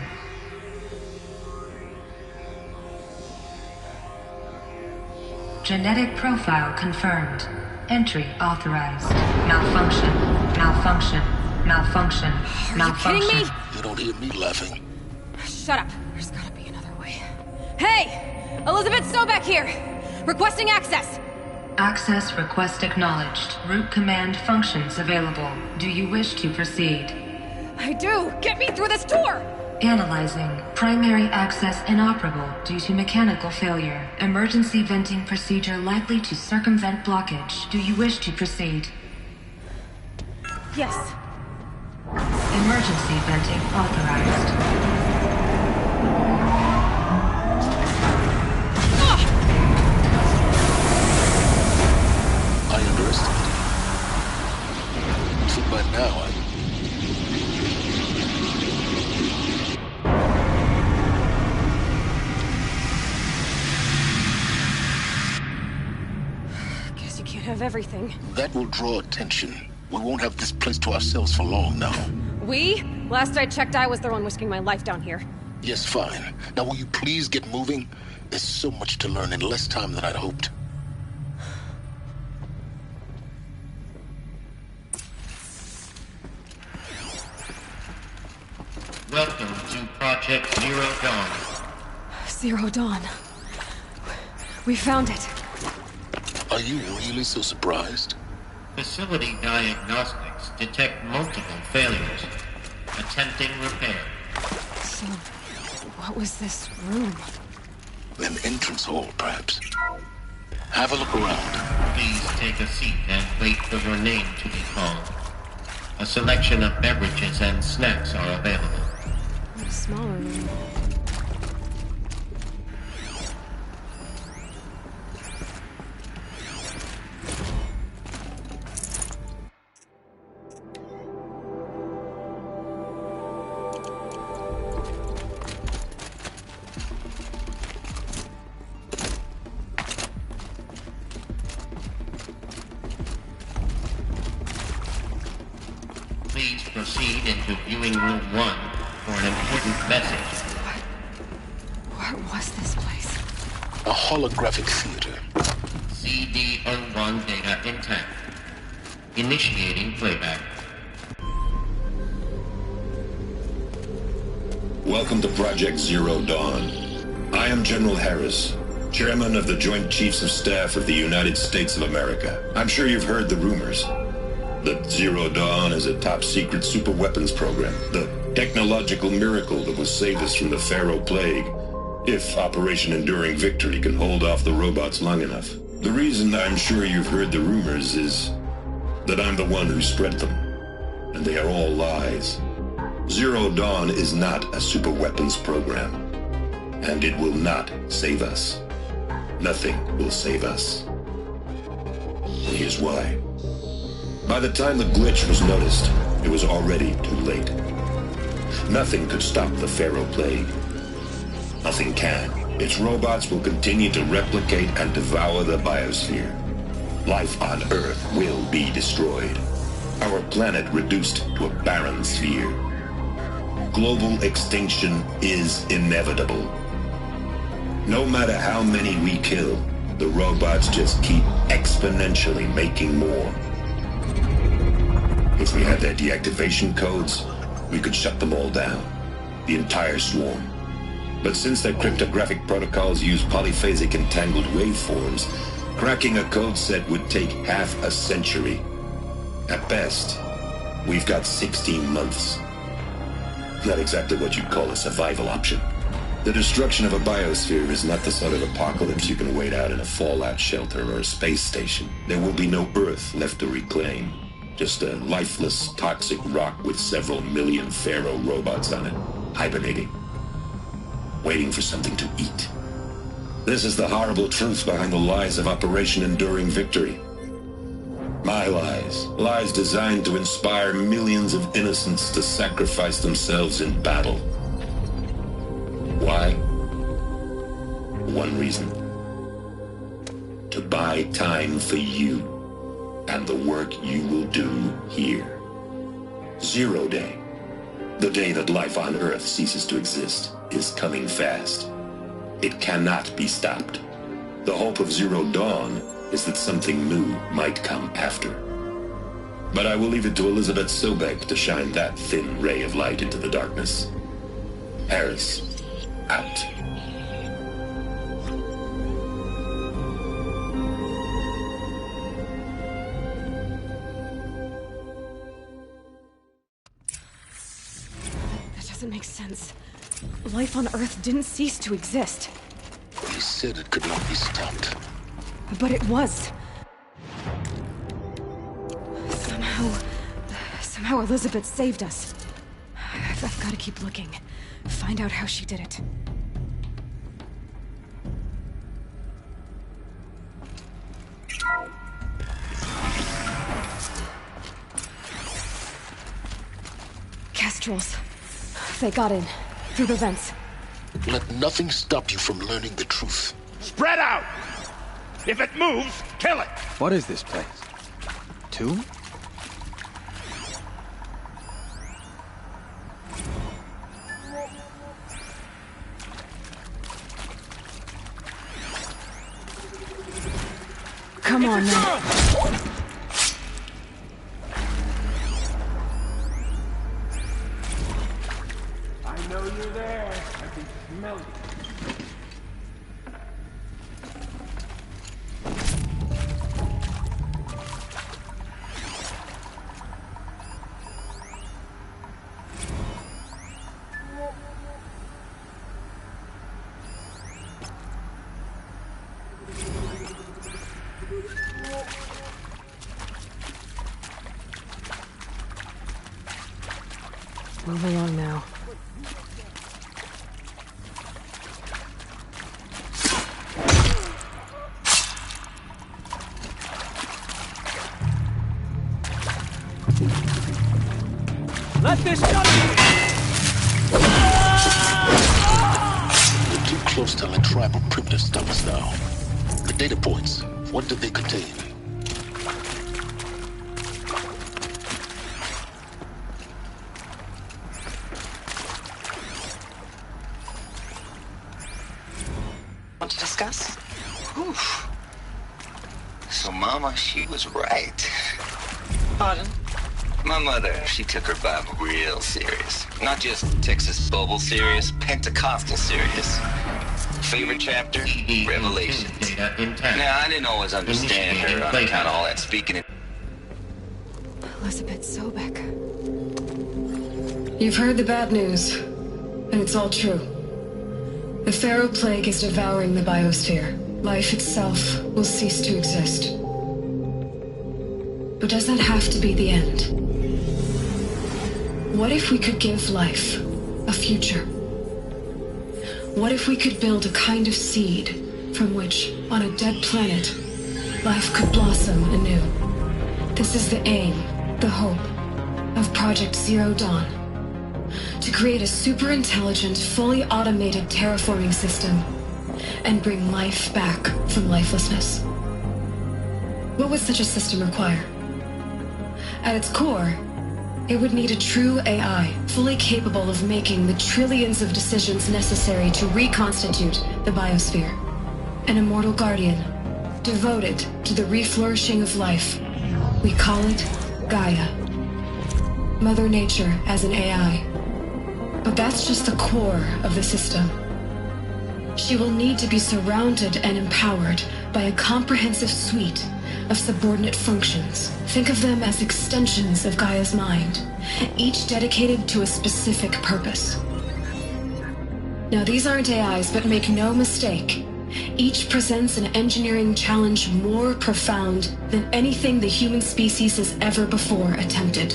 Genetic profile confirmed. Entry authorized. Malfunction. Malfunction. Malfunction. Malfunction. You kidding me? You don't hear me laughing. Shut up. There's gotta be another way. Hey! Elizabeth Sobeck here! Requesting access! Access request acknowledged. Root command functions available. Do you wish to proceed? I do! Get me through this door! Analyzing. Primary access inoperable due to mechanical failure. Emergency venting procedure likely to circumvent blockage. Do you wish to proceed? Yes. Emergency venting authorized. I underestimated you. So by now, Guess you can't have everything. That will draw attention. We won't have this place to ourselves for long now. We? Last I checked, I was the one risking my life down here. Yes, fine. Now will you please get moving? There's so much to learn in less time than I'd hoped. Welcome to Project Zero Dawn. Zero Dawn. We found it. Are you really so surprised? Facility diagnostics detect multiple failures. Attempting repair. So, what was this room? An entrance hall, perhaps. Have a look around. Please take a seat and wait for your name to be called. A selection of beverages and snacks are available. A smaller room. Please proceed into viewing room 1 for an important message. What was this place? A holographic theater. CD01 data intact. Initiating playback. Welcome to Project Zero Dawn. I am General Harris, Chairman of the Joint Chiefs of Staff of the United States of America. I'm sure you've heard the rumors. That Zero Dawn is a top-secret superweapons program, the technological miracle that will save us from the Pharaoh Plague, if Operation Enduring Victory can hold off the robots long enough. The reason I'm sure you've heard the rumors is that I'm the one who spread them, and they are all lies. Zero Dawn is not a superweapons program, and it will not save us. Nothing will save us. And here's why. By the time the glitch was noticed, it was already too late. Nothing could stop the Pharaoh Plague. Nothing can. Its robots will continue to replicate and devour the biosphere. Life on Earth will be destroyed. Our planet reduced to a barren sphere. Global extinction is inevitable. No matter how many we kill, the robots just keep exponentially making more. If we had their deactivation codes, we could shut them all down. The entire swarm. But since their cryptographic protocols use polyphasic entangled waveforms, cracking a code set would take half a century. At best, we've got 16 months. Not exactly what you'd call a survival option. The destruction of a biosphere is not the sort of apocalypse you can wait out in a fallout shelter or a space station. There will be no Earth left to reclaim. Just a lifeless, toxic rock with several million Pharaoh robots on it, hibernating, waiting for something to eat. This is the horrible truth behind the lies of Operation Enduring Victory. My lies. Lies designed to inspire millions of innocents to sacrifice themselves in battle. Why? One reason. To buy time for you and the work you will do here. Zero Day, the day that life on Earth ceases to exist, is coming fast. It cannot be stopped. The hope of Zero Dawn is that something new might come after. But I will leave it to Elizabeth Sobek to shine that thin ray of light into the darkness. Harris, out. That doesn't make sense. Life on Earth didn't cease to exist. He said it could not be stopped. But it was. Somehow Elizabeth saved us. I've got to keep looking. Find out how she did it. Kestrels. They got in. Through the vents. Let nothing stop you from learning the truth. Spread out! If it moves, kill it! What is this place? Tomb? Come on, man. I know you're there. I can smell you. Move along now. Let this shut You're too close to like tribal primitive stuff now. The data points, what did they contain? Want to discuss? Oof. So Mama, she was right. Pardon? My mother, she took her Bible real serious. Not just Texas Bible serious, Pentecostal serious. Favorite chapter? Revelations. Now, I didn't always understand her on account of all that speaking in... Elizabeth Sobek. You've heard the bad news, and it's all true. The Pharaoh Plague is devouring the biosphere. Life itself will cease to exist. But does that have to be the end? What if we could give life a future? What if we could build a kind of seed from which, on a dead planet, life could blossom anew? This is the aim, the hope, of Project Zero Dawn. To create a super intelligent, fully automated terraforming system and bring life back from lifelessness. What would such a system require? At its core, it would need a true AI, fully capable of making the trillions of decisions necessary to reconstitute the biosphere. An immortal guardian, devoted to the reflourishing of life. We call it Gaia. Mother Nature as an AI. But that's just the core of the system. She will need to be surrounded and empowered by a comprehensive suite of subordinate functions. Think of them as extensions of Gaia's mind, each dedicated to a specific purpose. Now, these aren't AIs, but make no mistake, each presents an engineering challenge more profound than anything the human species has ever before attempted.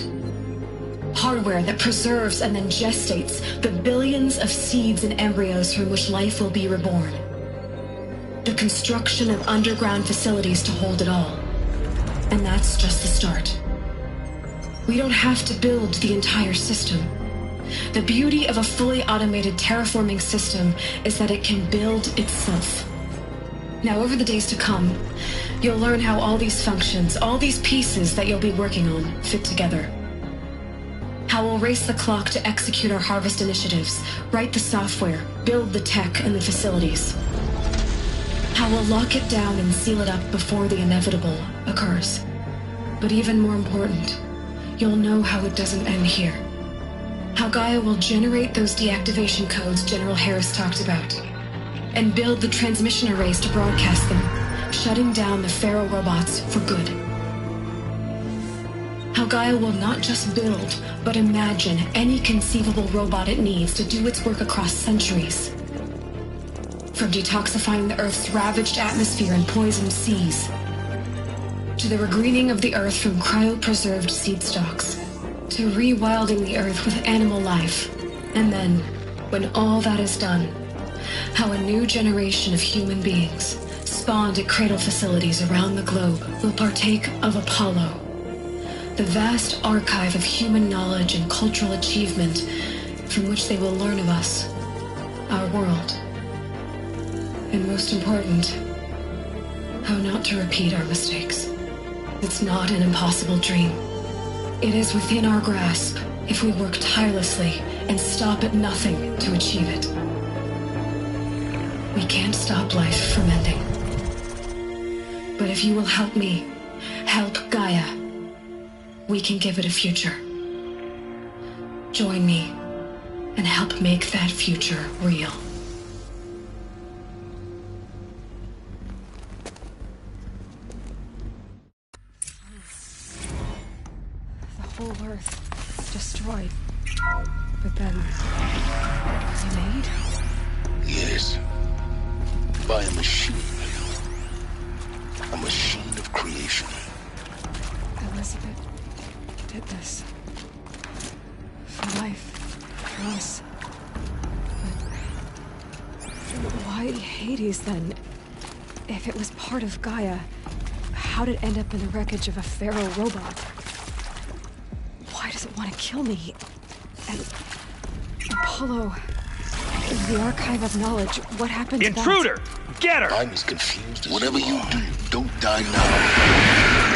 Hardware that preserves and then gestates the billions of seeds and embryos from which life will be reborn. The construction of underground facilities to hold it all. And that's just the start. We don't have to build the entire system. The beauty of a fully automated terraforming system is that it can build itself. Now, over the days to come, you'll learn how all these functions, all these pieces that you'll be working on, fit together. How we'll race the clock to execute our harvest initiatives, write the software, build the tech and the facilities. How we'll lock it down and seal it up before the inevitable occurs. But even more important, you'll know how it doesn't end here. How Gaia will generate those deactivation codes General Harris talked about, and build the transmission arrays to broadcast them, shutting down the Pharaoh robots for good. How Gaia will not just build, but imagine any conceivable robot it needs to do its work across centuries. From detoxifying the Earth's ravaged atmosphere and poisoned seas, to the regreening of the Earth from cryopreserved seed stalks, to rewilding the Earth with animal life. And then, when all that is done, how a new generation of human beings, spawned at cradle facilities around the globe, will partake of Apollo, the vast archive of human knowledge and cultural achievement from which they will learn of us, our world. And most important, how not to repeat our mistakes. It's not an impossible dream. It is within our grasp if we work tirelessly and stop at nothing to achieve it. We can't stop life from ending. But if you will help me, help Gaia, we can give it a future. Join me and help make that future real. Whole Earth destroyed. But then remade? Yes. By a machine. A machine of creation. Elizabeth did this. For life. For us. But why Hades then? If it was part of Gaia, how did it end up in the wreckage of a Pharaoh robot? Why does it want to kill me? And Apollo, the archive of knowledge, what happened to that? Intruder! Get her! I'm as confused as whatever you do, don't die now.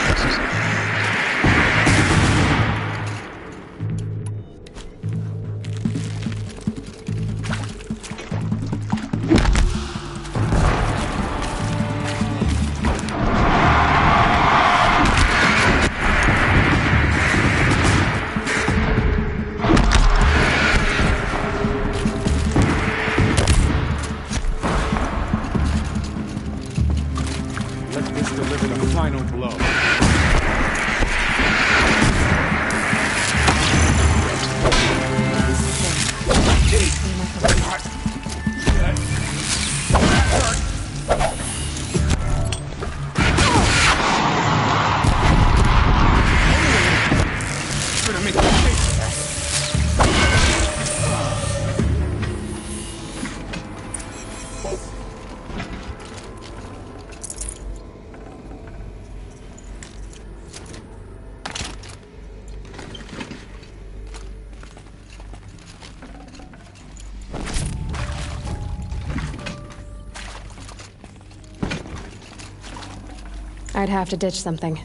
I'd have to ditch something.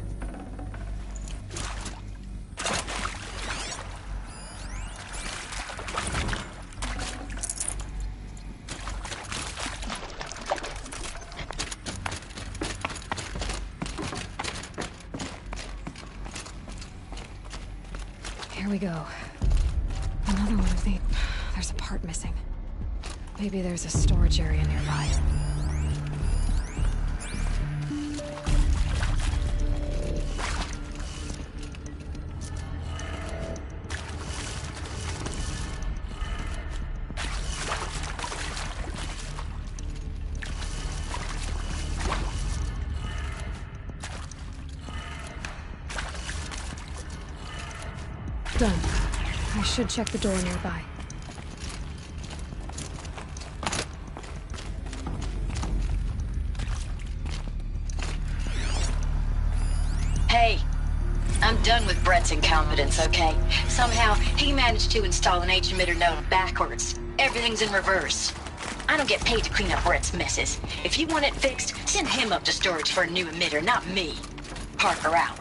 Here we go. Another one of these. There's a part missing. Maybe there's a storage area nearby. Done. I should check the door nearby. Hey, I'm done with Brett's incompetence, okay? Somehow, he managed to install an H-emitter node backwards. Everything's in reverse. I don't get paid to clean up Brett's messes. If you want it fixed, send him up to storage for a new emitter, not me. Parker out.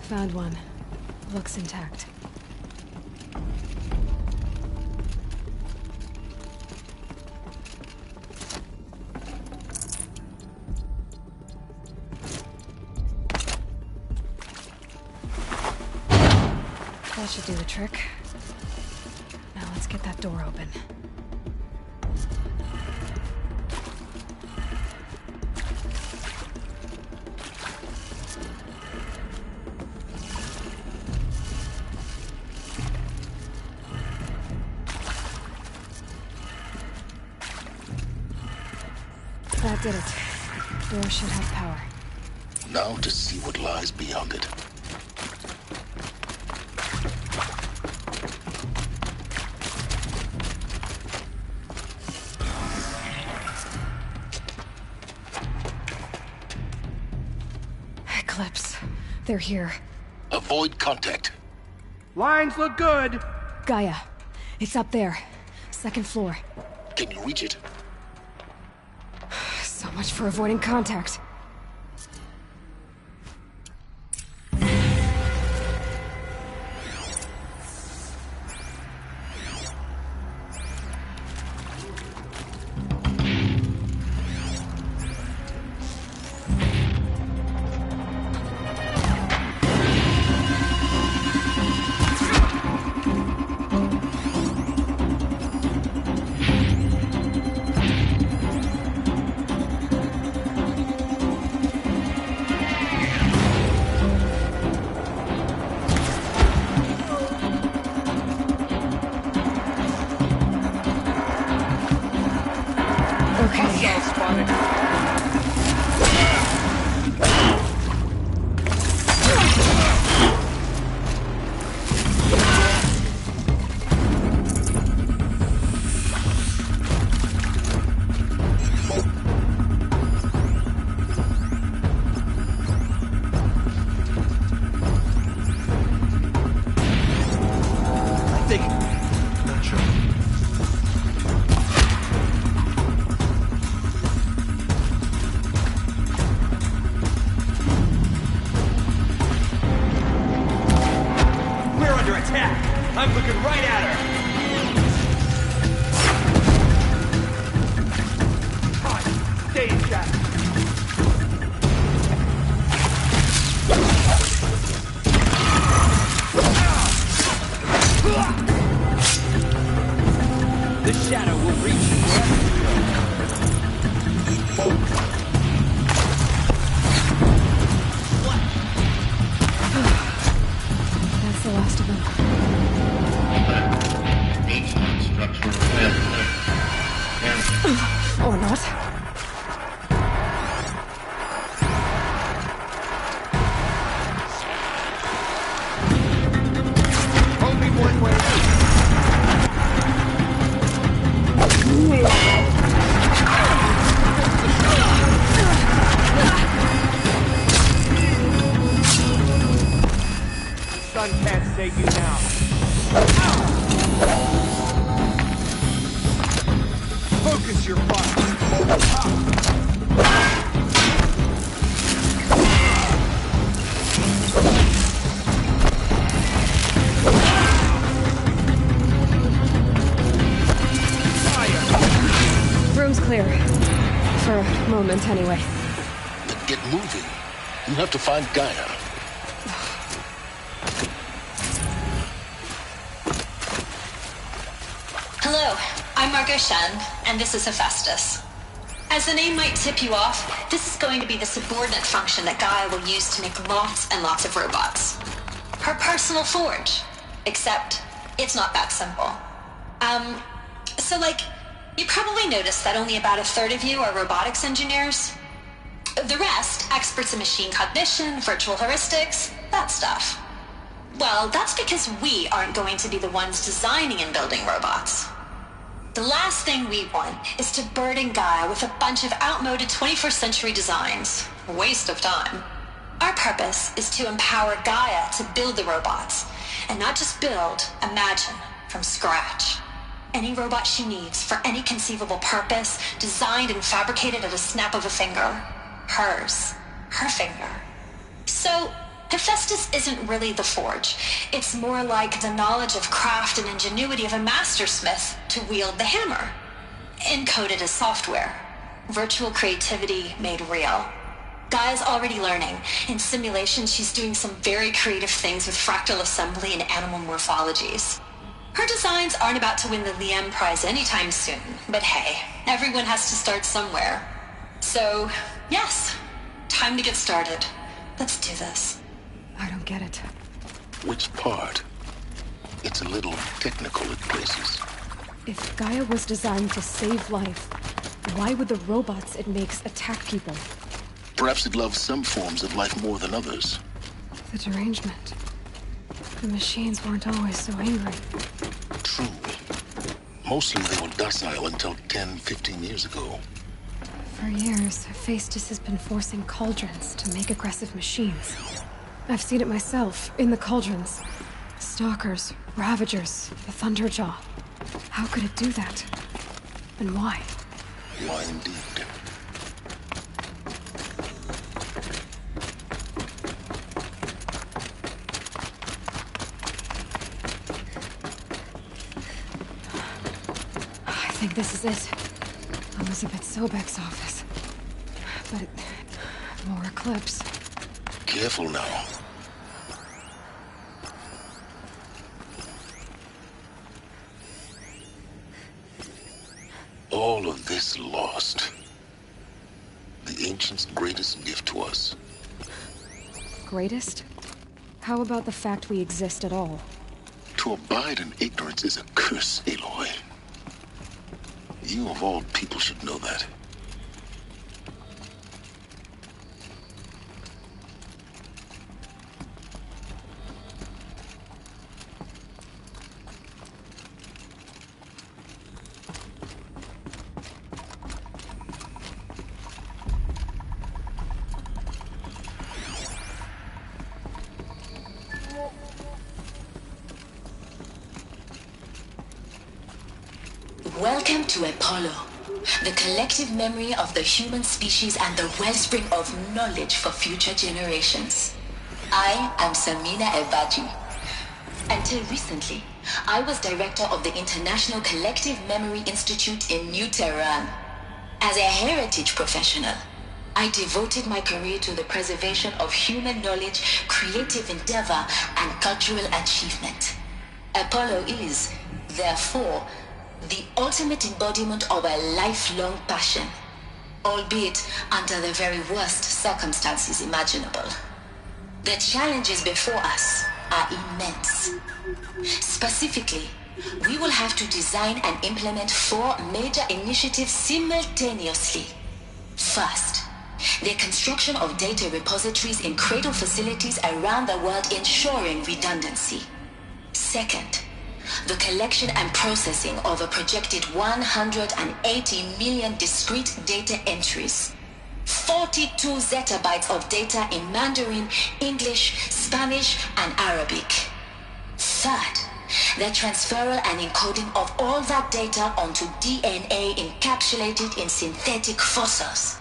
Found one. Looks intact. That should do the trick. Now let's get that door open. That did it. Door should have power. Now to see what lies beyond it. Eclipse. They're here. Avoid contact. Lines look good. Gaia. It's up there. Second floor. Can you reach it? So much for avoiding contact. I'm looking right at her! Fine. Stay in check. The shadow will reach you That's the last of them. Structural failure. Or not. Only one way. The sun can't save you now. Focus your fire. Room's clear. For a moment, anyway. Then get moving. You have to find Gaia. Hello, I'm Margot Shen, and this is Hephaestus. As the name might tip you off, this is going to be the subordinate function that Gaia will use to make lots and lots of robots. Her personal forge. Except, it's not that simple. You probably noticed that only about a third of you are robotics engineers. The rest, experts in machine cognition, virtual heuristics, that stuff. Well, that's because we aren't going to be the ones designing and building robots. The last thing we want is to burden Gaia with a bunch of outmoded 21st century designs. A waste of time. Our purpose is to empower Gaia to build the robots, and not just build, imagine, from scratch. Any robot she needs for any conceivable purpose, designed and fabricated at a snap of a finger. Hers. Her finger. So, Hephaestus isn't really the forge. It's more like the knowledge of craft and ingenuity of a mastersmith to wield the hammer. Encoded as software. Virtual creativity made real. Gaia's already learning. In simulation, she's doing some very creative things with fractal assembly and animal morphologies. Her designs aren't about to win the Liam Prize anytime soon, but hey, everyone has to start somewhere. So, yes, time to get started. Let's do this. I don't get it. Which part? It's a little technical at places. If Gaia was designed to save life, why would the robots it makes attack people? Perhaps it loves some forms of life more than others. The derangement. The machines weren't always so angry. True. Mostly they were docile until 10, 15 years ago. For years, Hephaestus has been forcing cauldrons to make aggressive machines. I've seen it myself, in the cauldrons. Stalkers, Ravagers, the Thunderjaw. How could it do that? And why? Why indeed? I think this is it. Elizabeth Sobek's office. But more eclipse. Careful now. All of this lost. The ancients' greatest gift to us. Greatest? How about the fact we exist at all? To abide in ignorance is a curse, Aloy. You of all people should know that. Welcome to Apollo, the collective memory of the human species and the wellspring of knowledge for future generations. I am Samina Ebaji. Until recently, I was director of the International Collective Memory Institute in New Tehran. As a heritage professional, I devoted my career to the preservation of human knowledge, creative endeavor, and cultural achievement. Apollo is, therefore, the ultimate embodiment of a lifelong passion, albeit under the very worst circumstances imaginable. The challenges before us are immense. Specifically, we will have to design and implement 4 major initiatives simultaneously. First, the construction of data repositories in cradle facilities around the world, ensuring redundancy. Second, the collection and processing of a projected 180 million discrete data entries, 42 zettabytes of data in Mandarin, English, Spanish, and Arabic. Third, the transferal and encoding of all that data onto DNA encapsulated in synthetic fossils.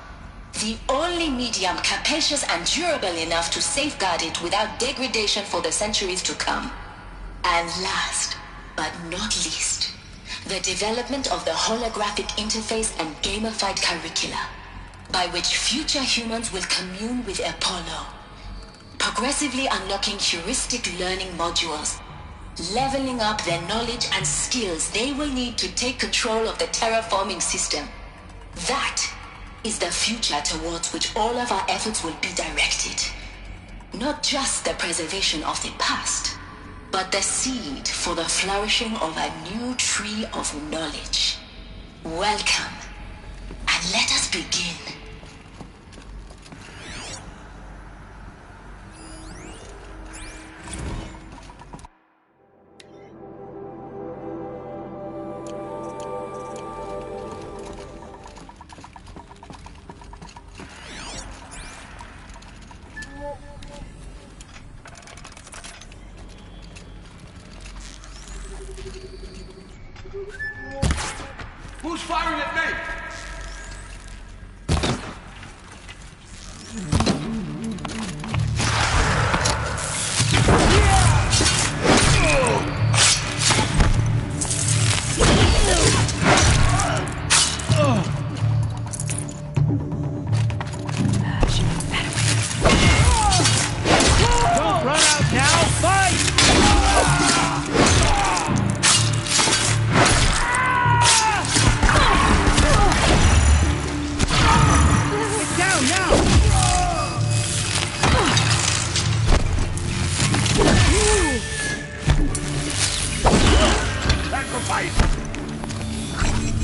The only medium capacious and durable enough to safeguard it without degradation for the centuries to come. And last, but not least, the development of the holographic interface and gamified curricula, by which future humans will commune with Apollo, progressively unlocking heuristic learning modules, leveling up their knowledge and skills they will need to take control of the terraforming system. That is the future towards which all of our efforts will be directed. Not just the preservation of the past, but the seed for the flourishing of a new tree of knowledge. Welcome, and let us begin. Who's firing at me?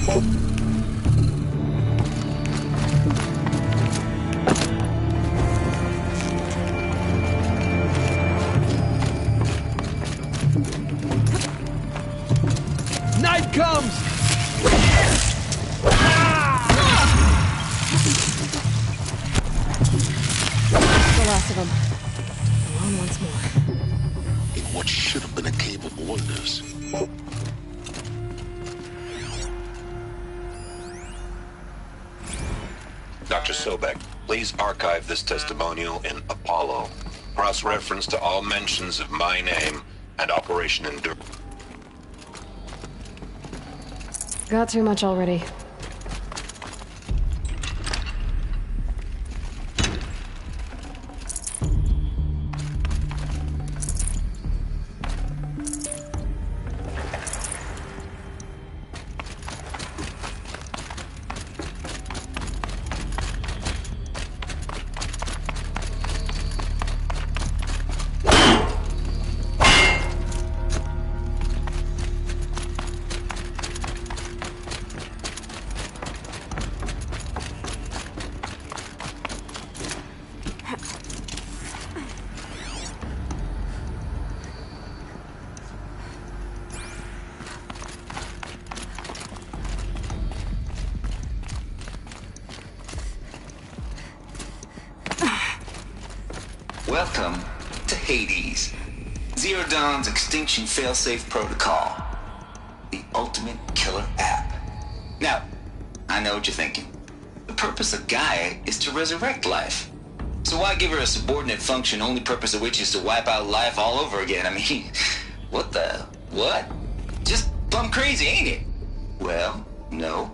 Night comes! The last of them. Alone once more. In what should have been a cave of wonders. Dr. Sobek, please archive this testimonial in Apollo. Cross-reference to all mentions of my name and Operation Endure. Got too much already. Welcome to Hades, Zero Dawn's extinction failsafe protocol, the ultimate killer app. Now, I know what you're thinking. The purpose of Gaia is to resurrect life. So why give her a subordinate function, only purpose of which is to wipe out life all over again? I mean, what? Just plumb crazy, ain't it? Well, no,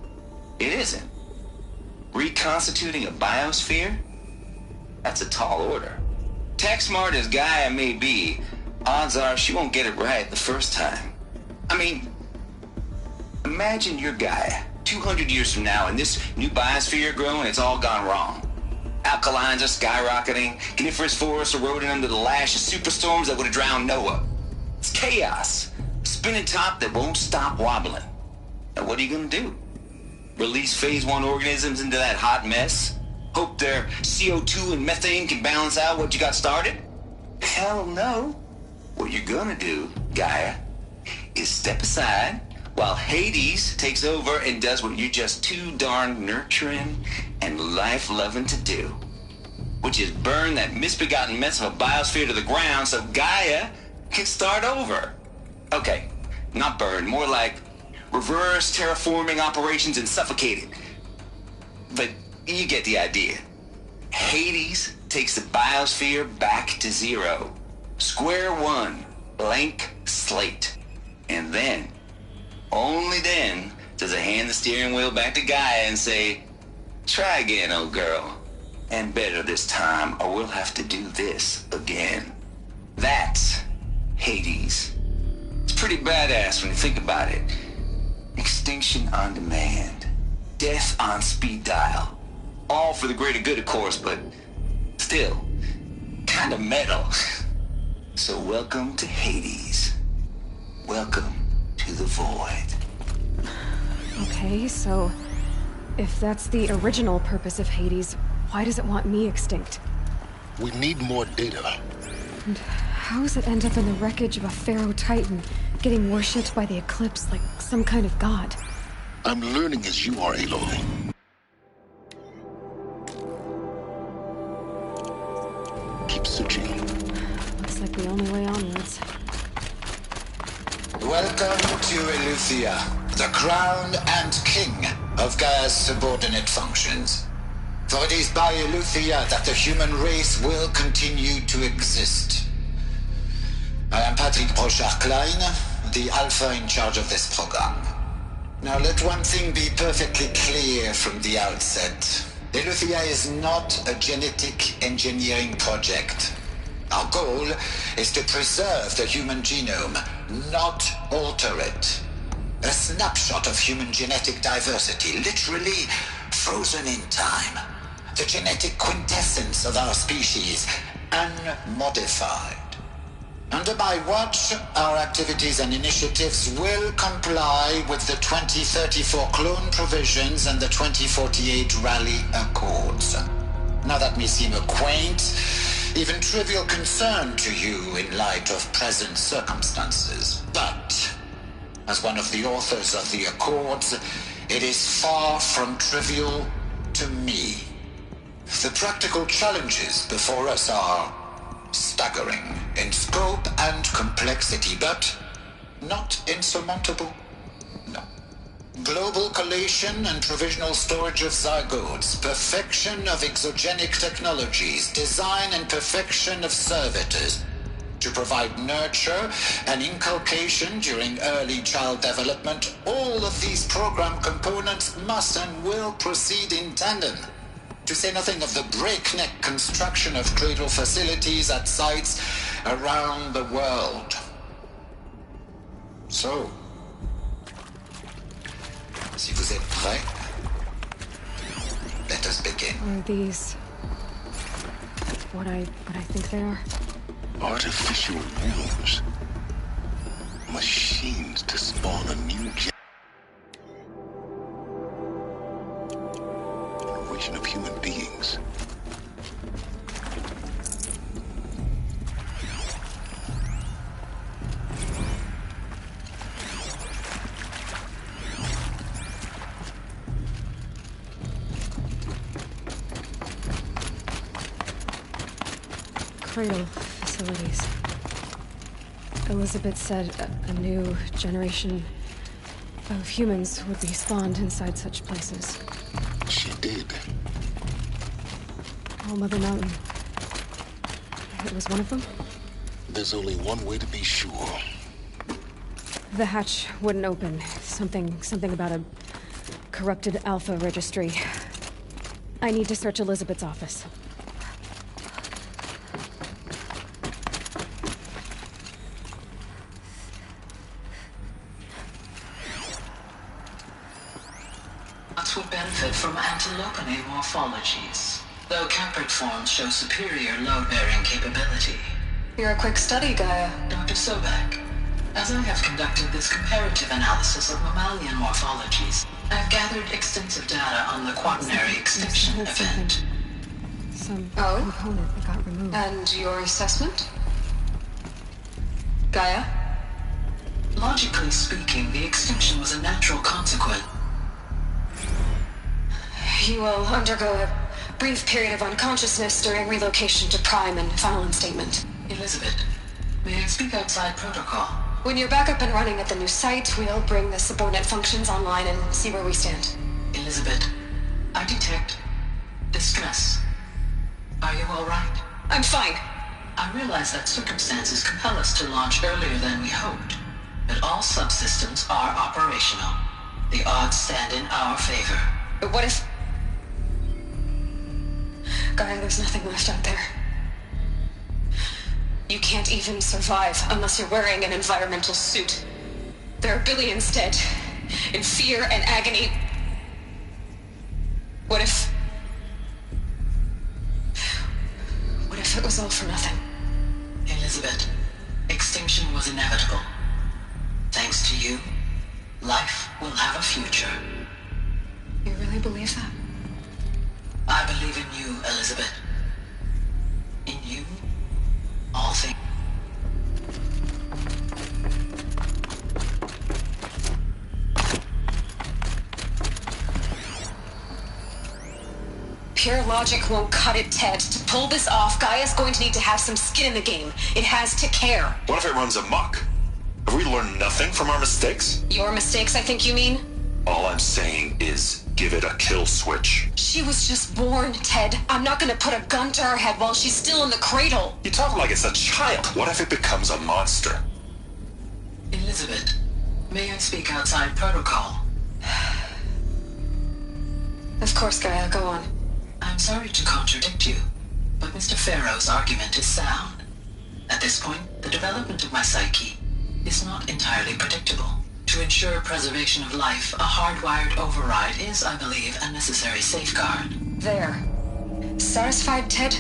it isn't. Reconstituting a biosphere? That's a tall order. Tech smart as Gaia may be, odds are she won't get it right the first time. I mean, imagine you're Gaia, 200 years from now, and this new biosphere you're growing, it's all gone wrong. Alkalines are skyrocketing, coniferous forests eroding under the lash of superstorms that would have drowned Noah. It's chaos, a spinning top that won't stop wobbling. Now what are you gonna do? Release phase 1 organisms into that hot mess? Hope their CO2 and methane can balance out what you got started? Hell no. What you're gonna do, Gaia, is step aside while Hades takes over and does what you're just too darn nurturing and life-loving to do, which is burn that misbegotten mess of a biosphere to the ground so Gaia can start over. Okay, not burn, more like reverse terraforming operations and suffocate it. But you get the idea. Hades takes the biosphere back to zero. Square one, blank slate. And then, only then, does it hand the steering wheel back to Gaia and say, try again, old girl. And better this time, or we'll have to do this again. That's Hades. It's pretty badass when you think about it. Extinction on demand. Death on speed dial. All for the greater good, of course, but still, kind of metal. So welcome to Hades. Welcome to the void. Okay, so if that's the original purpose of Hades, why does it want me extinct? We need more data. And how does it end up in the wreckage of a Pharaoh Titan, getting worshipped by the Eclipse like some kind of god? I'm learning as you are, Aloy. Keep searching. Looks like the only way onwards. Welcome to Eleuthia, the crown and king of Gaia's subordinate functions. For it is by Eleuthia that the human race will continue to exist. I am Patrick Brochard-Klein, the Alpha in charge of this program. Now let one thing be perfectly clear from the outset. Eleuthia is not a genetic engineering project. Our goal is to preserve the human genome, not alter it. A snapshot of human genetic diversity, literally frozen in time. The genetic quintessence of our species, unmodified. Under my watch, our activities and initiatives will comply with the 2034 clone provisions and the 2048 Rally Accords. Now that may seem a quaint, even trivial concern to you in light of present circumstances, but as one of the authors of the Accords, it is far from trivial to me. The practical challenges before us are staggering in scope and complexity, but not insurmountable. No. Global collation and provisional storage of zygotes, perfection of exogenic technologies, design and perfection of servitors to provide nurture and inculcation during early child development. All of these program components must and will proceed in tandem. To say nothing of the breakneck construction of cradle facilities at sites around the world. So, si vous êtes prêts, let us begin. Are these what I think they are? Artificial wombs. Machines to spawn a new generation of human beings. Cradle facilities. Elizabeth said a new generation of humans would be spawned inside such places. She did. Oh, Mother Mountain. It was one of them? There's only one way to be sure. The hatch wouldn't open. Something about a corrupted Alpha registry. I need to search Elizabeth's office. Would benefit from antilopine morphologies, though caprid forms show superior load-bearing capability. You're a quick study, Gaia. Dr. Sobek, as I have conducted this comparative analysis of mammalian morphologies, I have gathered extensive data on the quaternary extinction event. Some component that got removed. And your assessment? Gaia? Logically speaking, the extinction was a natural consequence. You will undergo a brief period of unconsciousness during relocation to Prime and final instatement. Elizabeth, may I speak outside protocol? When you're back up and running at the new site, we'll bring the subordinate functions online and see where we stand. Elizabeth, I detect distress. Are you all right? I'm fine. I realize that circumstances compel us to launch earlier than we hoped, but all subsystems are operational. The odds stand in our favor. But what if... Gaia, there's nothing left out there. You can't even survive unless you're wearing an environmental suit. There are billions dead, in fear and agony. What if it was all for nothing? Elizabeth, extinction was inevitable. Thanks to you, life will have a future. You really believe that? I believe in you, Elizabeth. In you, all things. Pure logic won't cut it, Ted. To pull this off, Gaia's going to need to have some skin in the game. It has to care. What if it runs amok? Have we learned nothing from our mistakes? Your mistakes, I think you mean? All I'm saying is, give it a kill switch. She was just born, Ted. I'm not gonna put a gun to her head while she's still in the cradle. You talk like it's a child. What if it becomes a monster? Elizabeth, may I speak outside protocol? Of course, Gaia, go on. I'm sorry to contradict you, but Mr. Farrow's argument is sound. At this point, the development of my psyche is not entirely predictable. To ensure preservation of life, a hardwired override is, I believe, a necessary safeguard. There. Satisfied, Ted?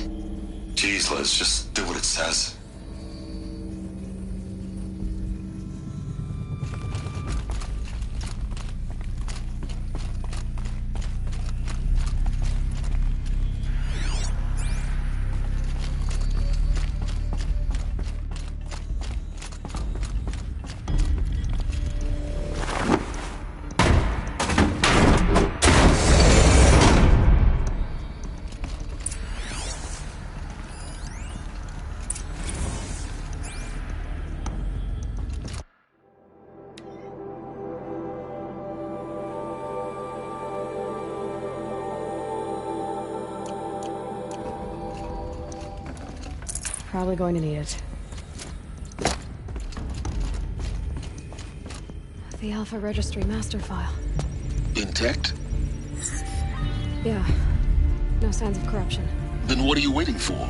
Jeez, Liz, just do what it says. Probably going to need it. The Alpha Registry master file. Intact? Yeah. No signs of corruption. Then what are you waiting for?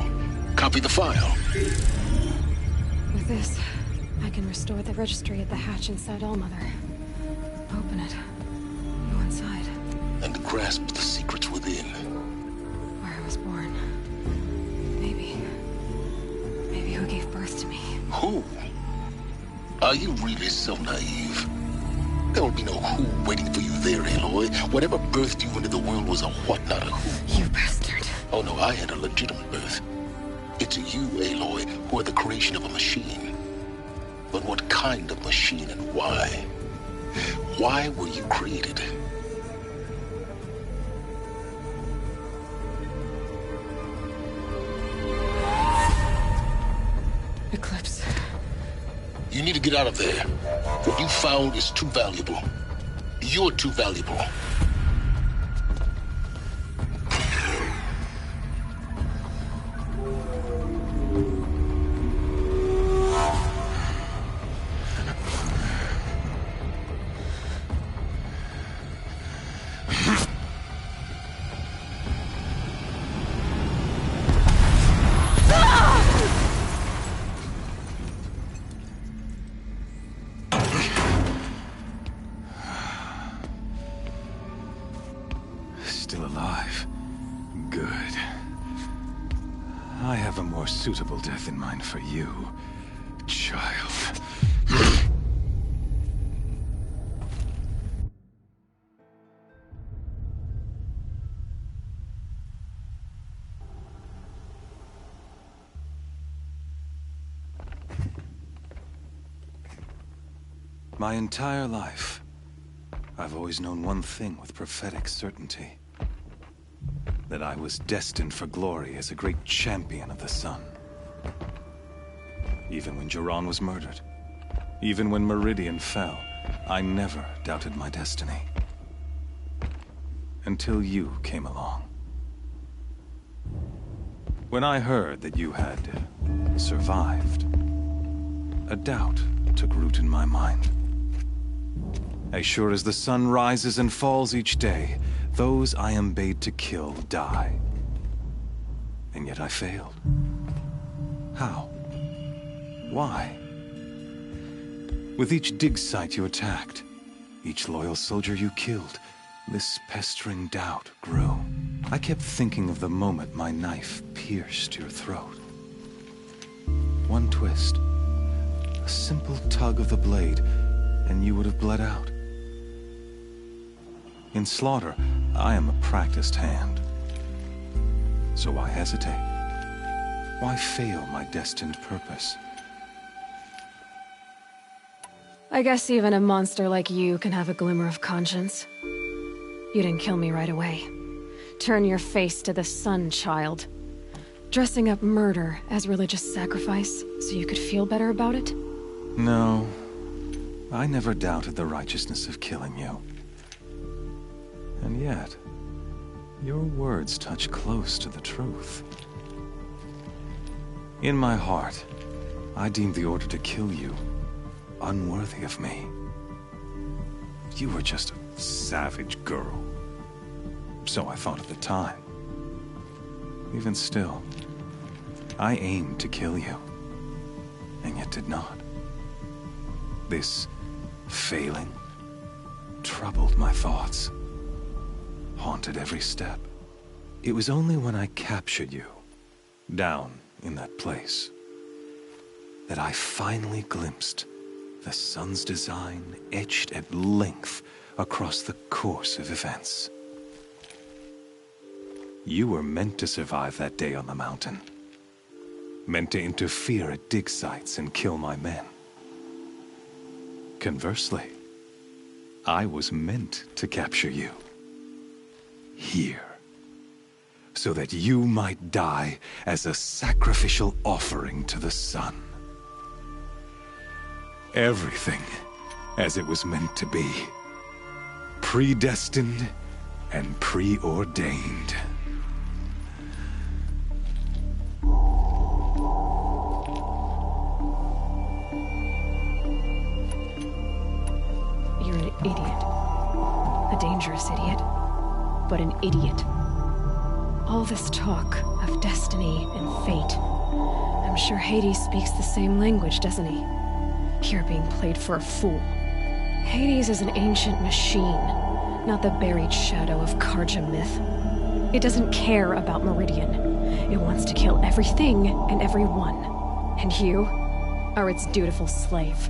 Copy the file. With this, I can restore the registry at the hatch inside Allmother. Open it. Go inside. And grasp the secrets within. Where I was born. Maybe who gave birth to me. Who? Are you really so naive? There will be no who waiting for you there, Aloy. Whatever birthed you into the world was a what, not a who. You bastard. Oh no, I had a legitimate birth. It's you, Aloy, who are the creation of a machine. But what kind of machine and why? Why were you created? Eclipse. You need to get out of there. What you found is too valuable. You're too valuable. Still alive. Good. I have a more suitable death in mind for you, child. My entire life, I've always known one thing with prophetic certainty. That I was destined for glory as a great champion of the sun. Even when Jiran was murdered, even when Meridian fell, I never doubted my destiny. Until you came along. When I heard that you had survived, a doubt took root in my mind. As sure as the sun rises and falls each day, those I am bade to kill die. And yet I failed. How? Why? With each dig site you attacked, each loyal soldier you killed, this pestering doubt grew. I kept thinking of the moment my knife pierced your throat. One twist, a simple tug of the blade, and you would have bled out. In slaughter, I am a practiced hand. So why hesitate? Why fail my destined purpose? I guess even a monster like you can have a glimmer of conscience. You didn't kill me right away. Turn your face to the sun, child. Dressing up murder as religious sacrifice so you could feel better about it? No. I never doubted the righteousness of killing you. And yet, your words touch close to the truth. In my heart, I deemed the order to kill you unworthy of me. You were just a savage girl. So I thought at the time. Even still, I aimed to kill you, and yet did not. This failing troubled my thoughts. Haunted every step. It was only when I captured you, down in that place, that I finally glimpsed the sun's design etched at length across the course of events. You were meant to survive that day on the mountain. Meant to interfere at dig sites and kill my men. Conversely, I was meant to capture you. Here, so that you might die as a sacrificial offering to the sun. Everything as it was meant to be. Predestined and preordained. idiot. A dangerous idiot, but an idiot. All this talk of destiny and fate. I'm sure Hades speaks the same language, doesn't he? You're being played for a fool. Hades is an ancient machine, not the buried shadow of Karja myth. It doesn't care about Meridian. It wants to kill everything and everyone. And you are its dutiful slave.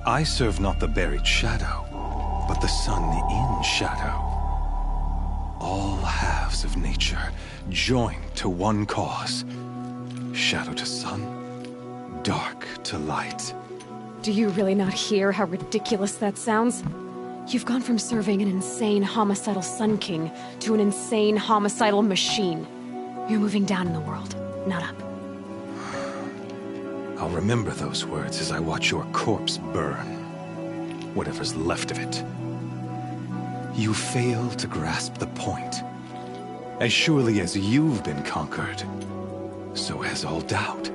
I serve not the buried shadow, but the sun in shadow. All halves of nature joined to one cause. Shadow to sun, dark to light. Do you really not hear how ridiculous that sounds? You've gone from serving an insane homicidal Sun King to an insane homicidal machine. You're moving down in the world, not up. I'll remember those words as I watch your corpse burn. Whatever's left of it. You fail to grasp the point. As surely as you've been conquered, so has all doubt.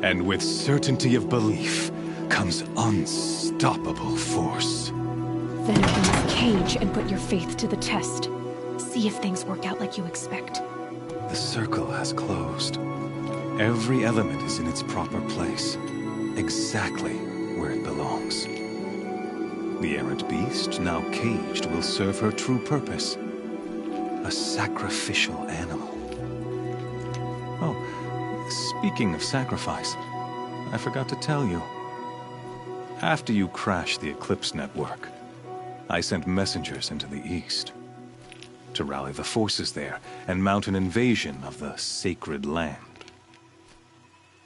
And with certainty of belief comes unstoppable force. Then open this cage and put your faith to the test. See if things work out like you expect. The circle has closed. Every element is in its proper place, exactly where it belongs. The errant beast, now caged, will serve her true purpose. A sacrificial animal. Oh, speaking of sacrifice, I forgot to tell you. After you crashed the Eclipse network, I sent messengers into the east to rally the forces there and mount an invasion of the sacred land.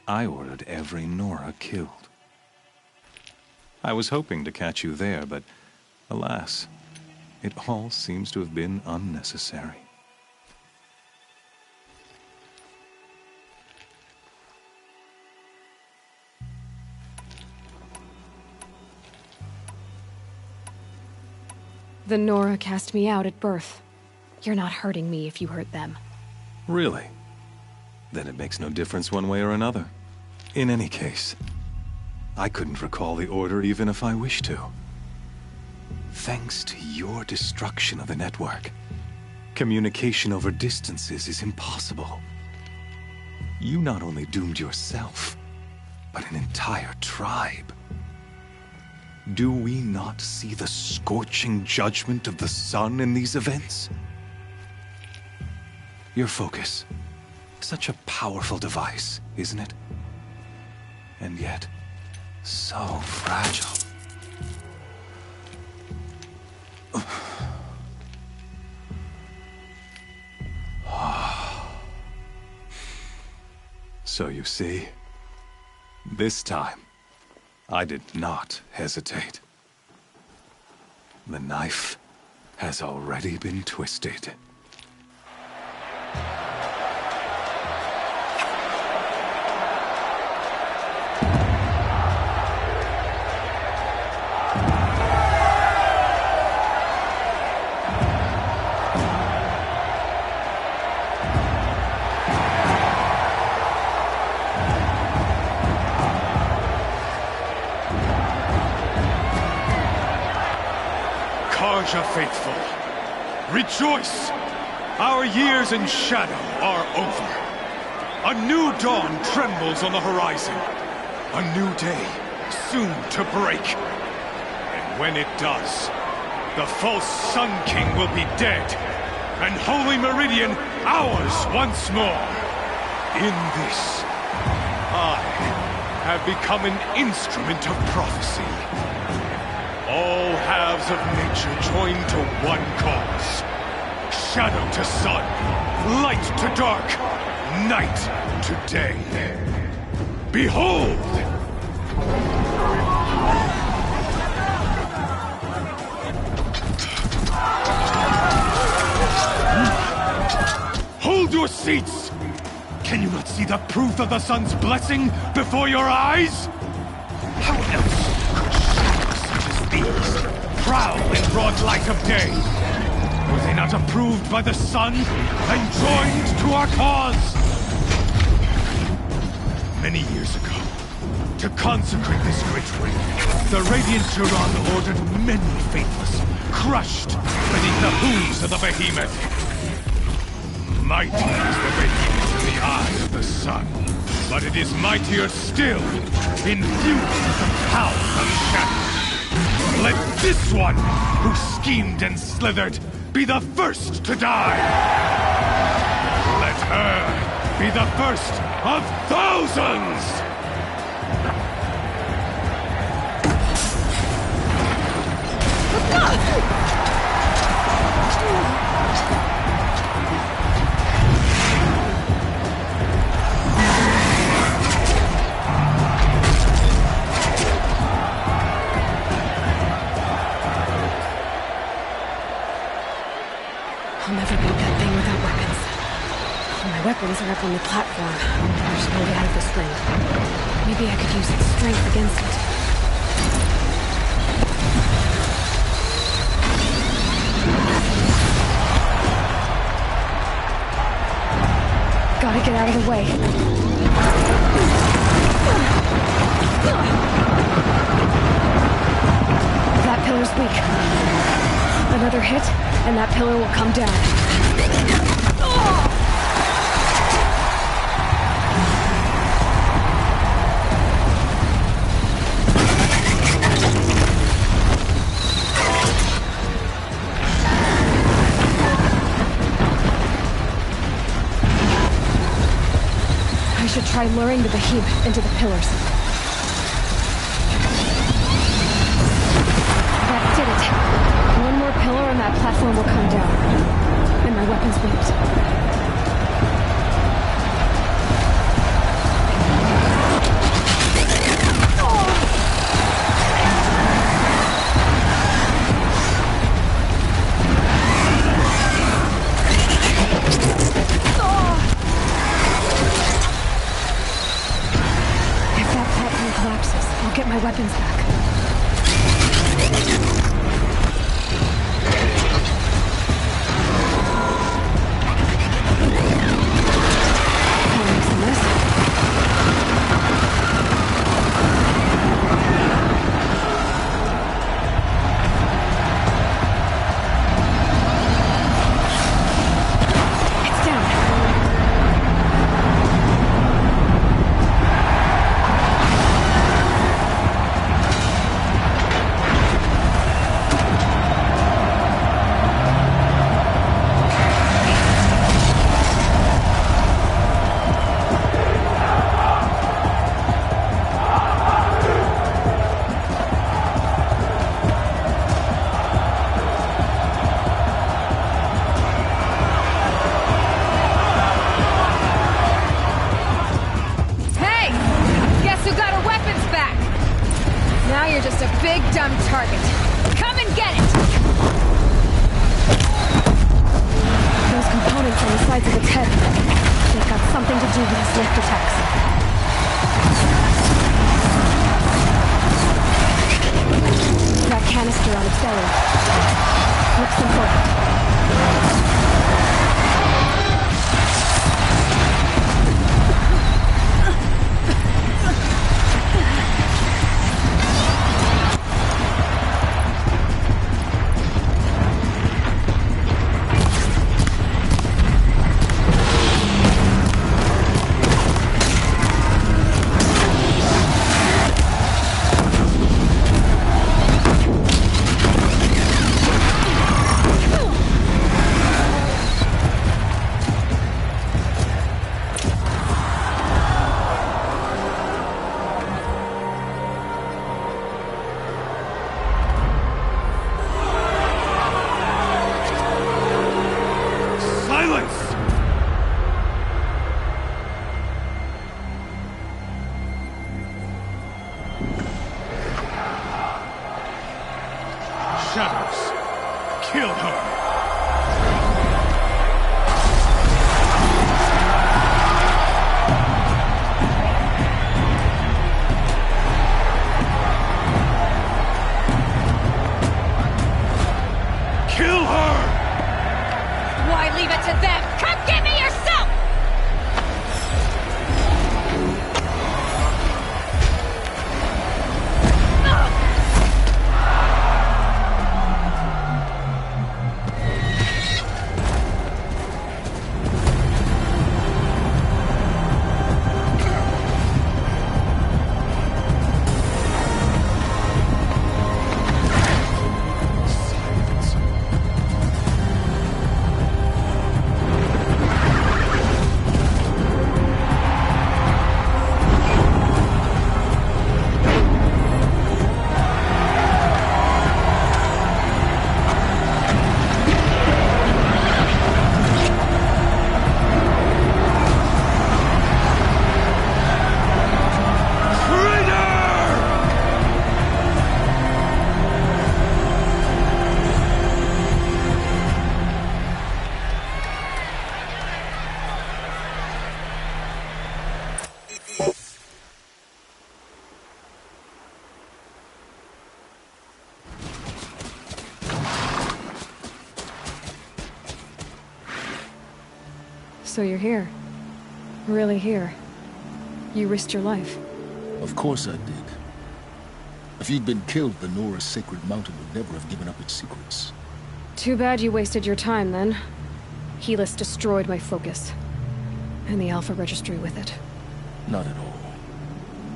I ordered every Nora killed. I was hoping to catch you there, but alas, it all seems to have been unnecessary. The Nora cast me out at birth. You're not hurting me if you hurt them. Really? Then it makes no difference one way or another. In any case, I couldn't recall the order even if I wished to. Thanks to your destruction of the network, communication over distances is impossible. You not only doomed yourself, but an entire tribe. Do we not see the scorching judgment of the sun in these events? Your focus. Such a powerful device, isn't it? And yet, so fragile. So you see, this time, I did not hesitate. The knife has already been twisted. Karja faithful, rejoice! Our years in shadow are over. A new dawn trembles on the horizon. A new day soon to break. And when it does, the false Sun King will be dead, and Holy Meridian ours once more. In this, I have become an instrument of prophecy. All halves of nature joined to one cause. Shadow to sun, light to dark, night to day. Behold! Hold your seats! Can you not see the proof of the sun's blessing before your eyes? How else prowl in broad light of day. Were they not approved by the sun and joined to our cause? Many years ago, To consecrate this great ring, the Radiant Turan ordered many faithless, crushed beneath the hooves of the behemoth. Mighty is the behemoth in the eyes of the sun, but it is mightier still, infused with the power of shadow. Let this one, who schemed and slithered, be the first to die. Let her be the first of thousands! I'll never beat that thing without weapons. My weapons are up on the platform. There's no way out of this ring. Maybe I could use its strength against it. Gotta get out of the way. That pillar's weak. Another hit, and that pillar will come down. I should try luring the behemoth into the pillars. That did it. One more pillar and that platform will come down. And my weapons won't. If that platform collapses, I'll get my weapons back. Now you're just a big, dumb target. Come and get it! Those components on the sides of its head, they've got something to do with his lift attacks. That canister on its belly. Looks important. Shadows, kill her! Kill her! Why leave it to them? Come get me yourself! So you're here. Really here. You risked your life. Of course I did. If you'd been killed, the Nora's sacred mountain would never have given up its secrets. Too bad you wasted your time, then. Helis destroyed my focus. And the Alpha Registry with it. Not at all.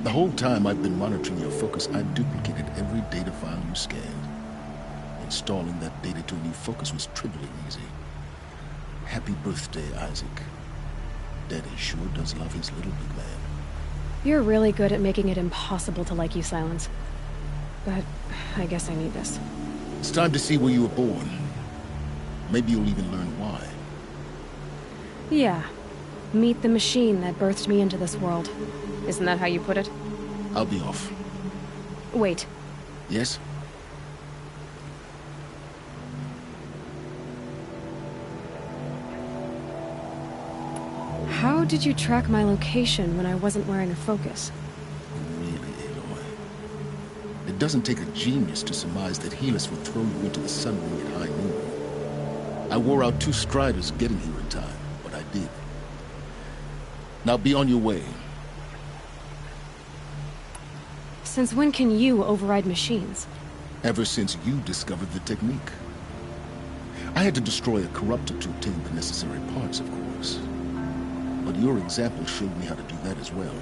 The whole time I've been monitoring your focus, I duplicated every data file you scanned. Installing that data to a new focus was trivially easy. Happy birthday, Isaac. Daddy sure does love his little big man. You're really good at making it impossible to like you, Silence. But I guess I need this. It's time to see where you were born. Maybe you'll even learn why. Yeah. Meet the machine that birthed me into this world. Isn't that how you put it? I'll be off. Wait. Yes? How did you track my location when I wasn't wearing a focus? Really, Aloy? It doesn't take a genius to surmise that Helis would throw you into the sun ring at high noon. I wore out 2 striders getting here in time, but I did. Now be on your way. Since when can you override machines? Ever since you discovered the technique. I had to destroy a corruptor to obtain the necessary parts, of course. But your example showed me how to do that as well.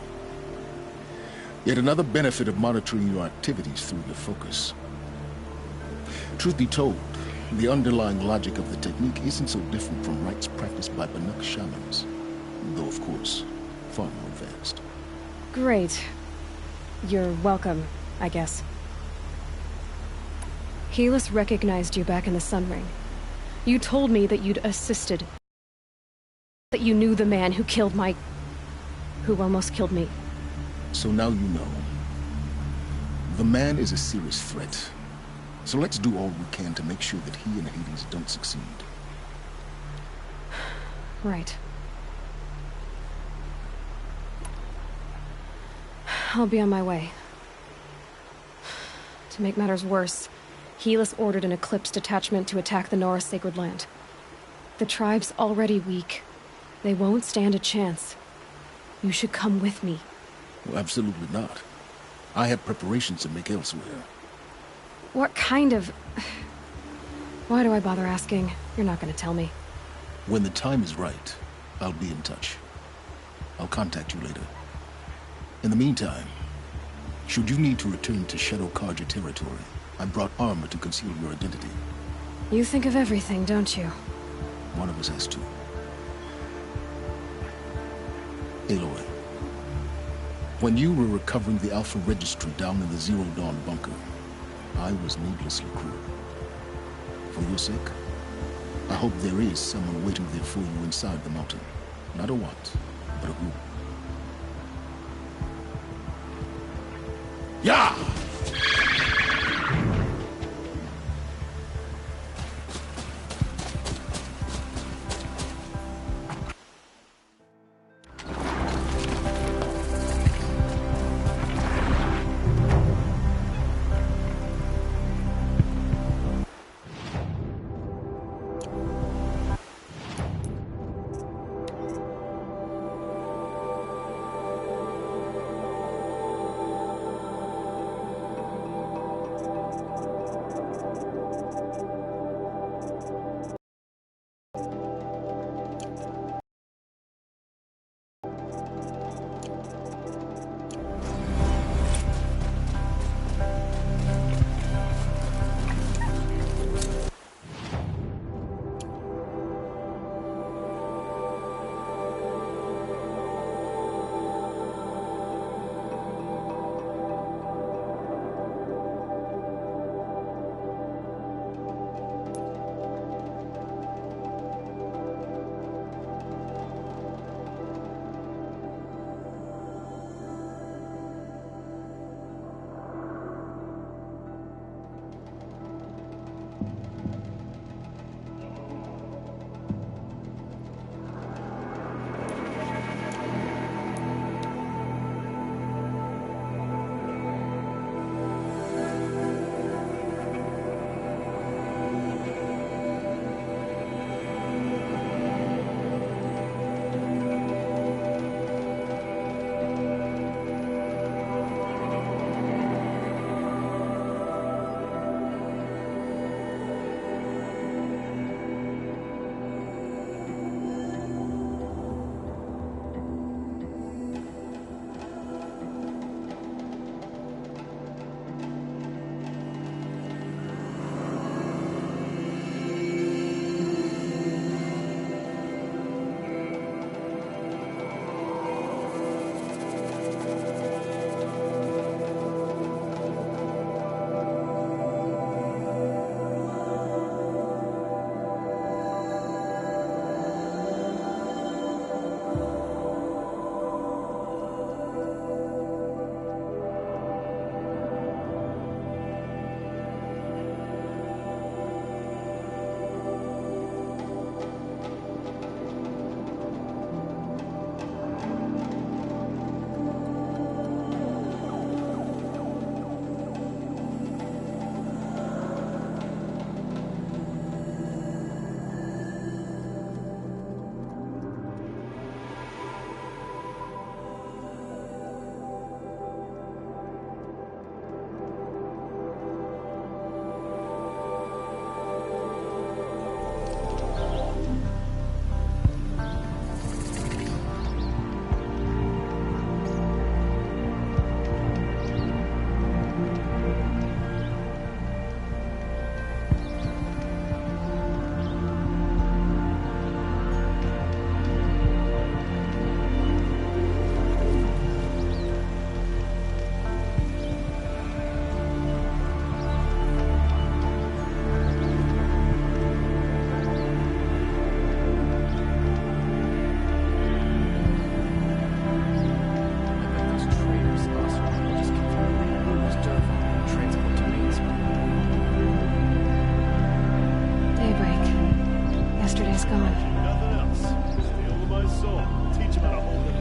Yet another benefit of monitoring your activities through your focus. Truth be told, the underlying logic of the technique isn't so different from rites practiced by Banuk shamans. Though, of course, far more advanced. Great. You're welcome, I guess. Helis recognized you back in the Sun Ring. You told me that you'd assisted. That you knew the man who killed who almost killed me. So now you know. The man is a serious threat. So let's do all we can to make sure that he and Hades don't succeed. Right. I'll be on my way. To make matters worse, Helis ordered an Eclipse detachment to attack the Nora Sacred Land. The tribe's already weak. They won't stand a chance. You should come with me. Well, absolutely not. I have preparations to make elsewhere. What kind of... Why do I bother asking? You're not gonna tell me. When the time is right, I'll be in touch. I'll contact you later. In the meantime, should you need to return to Shadow Karja territory, I brought armor to conceal your identity. You think of everything, don't you? One of us has to. Aloy, when you were recovering the Alpha Registry down in the Zero Dawn bunker, I was needlessly cruel. For your sake, I hope there is someone waiting there for you inside the mountain. Not a what, but a who. Yeah! yesterday's gone. Nothing else. Steal with my soul. Teach him how to hold it.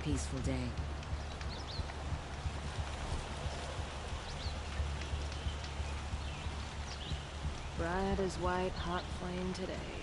Peaceful day. Bright as white hot flame today.